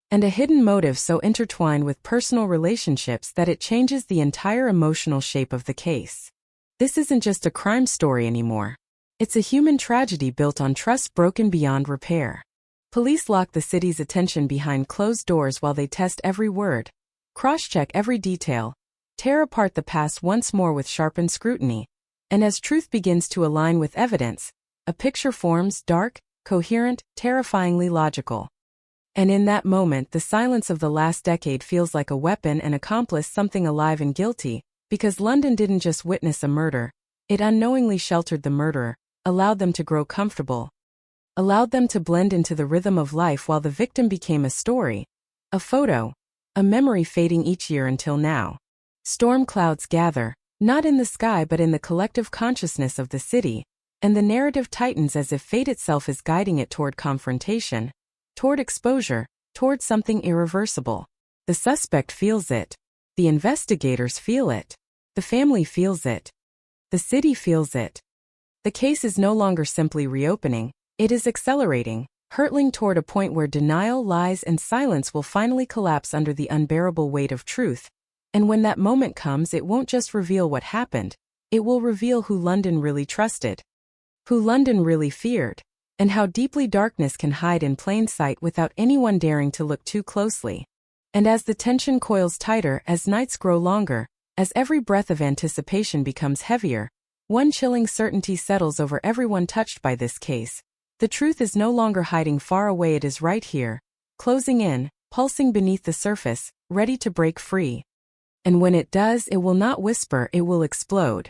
and a hidden motive so intertwined with personal relationships that it changes the entire emotional shape of the case. This isn't just a crime story anymore. It's a human tragedy built on trust broken beyond repair. Police lock the city's attention behind closed doors while they test every word, cross-check every detail, tear apart the past once more with sharpened scrutiny. And as truth begins to align with evidence, a picture forms, dark, coherent, terrifyingly logical. And in that moment, the silence of the last decade feels like a weapon and accomplice, something alive and guilty, because London didn't just witness a murder, it unknowingly sheltered the murderer, allowed them to grow comfortable, allowed them to blend into the rhythm of life while the victim became a story, a photo, a memory fading each year until now. Storm clouds gather, not in the sky but in the collective consciousness of the city, and the narrative tightens as if fate itself is guiding it toward confrontation, toward exposure, toward something irreversible. The suspect feels it. The investigators feel it. The family feels it. The city feels it. The case is no longer simply reopening, it is accelerating, hurtling toward a point where denial, lies, and silence will finally collapse under the unbearable weight of truth. And when that moment comes, it won't just reveal what happened, it will reveal who London really trusted, who London really feared, and how deeply darkness can hide in plain sight without anyone daring to look too closely. And as the tension coils tighter, as nights grow longer, as every breath of anticipation becomes heavier, one chilling certainty settles over everyone touched by this case. The truth is no longer hiding far away, it is right here, closing in, pulsing beneath the surface, ready to break free. And when it does, it will not whisper, it will explode.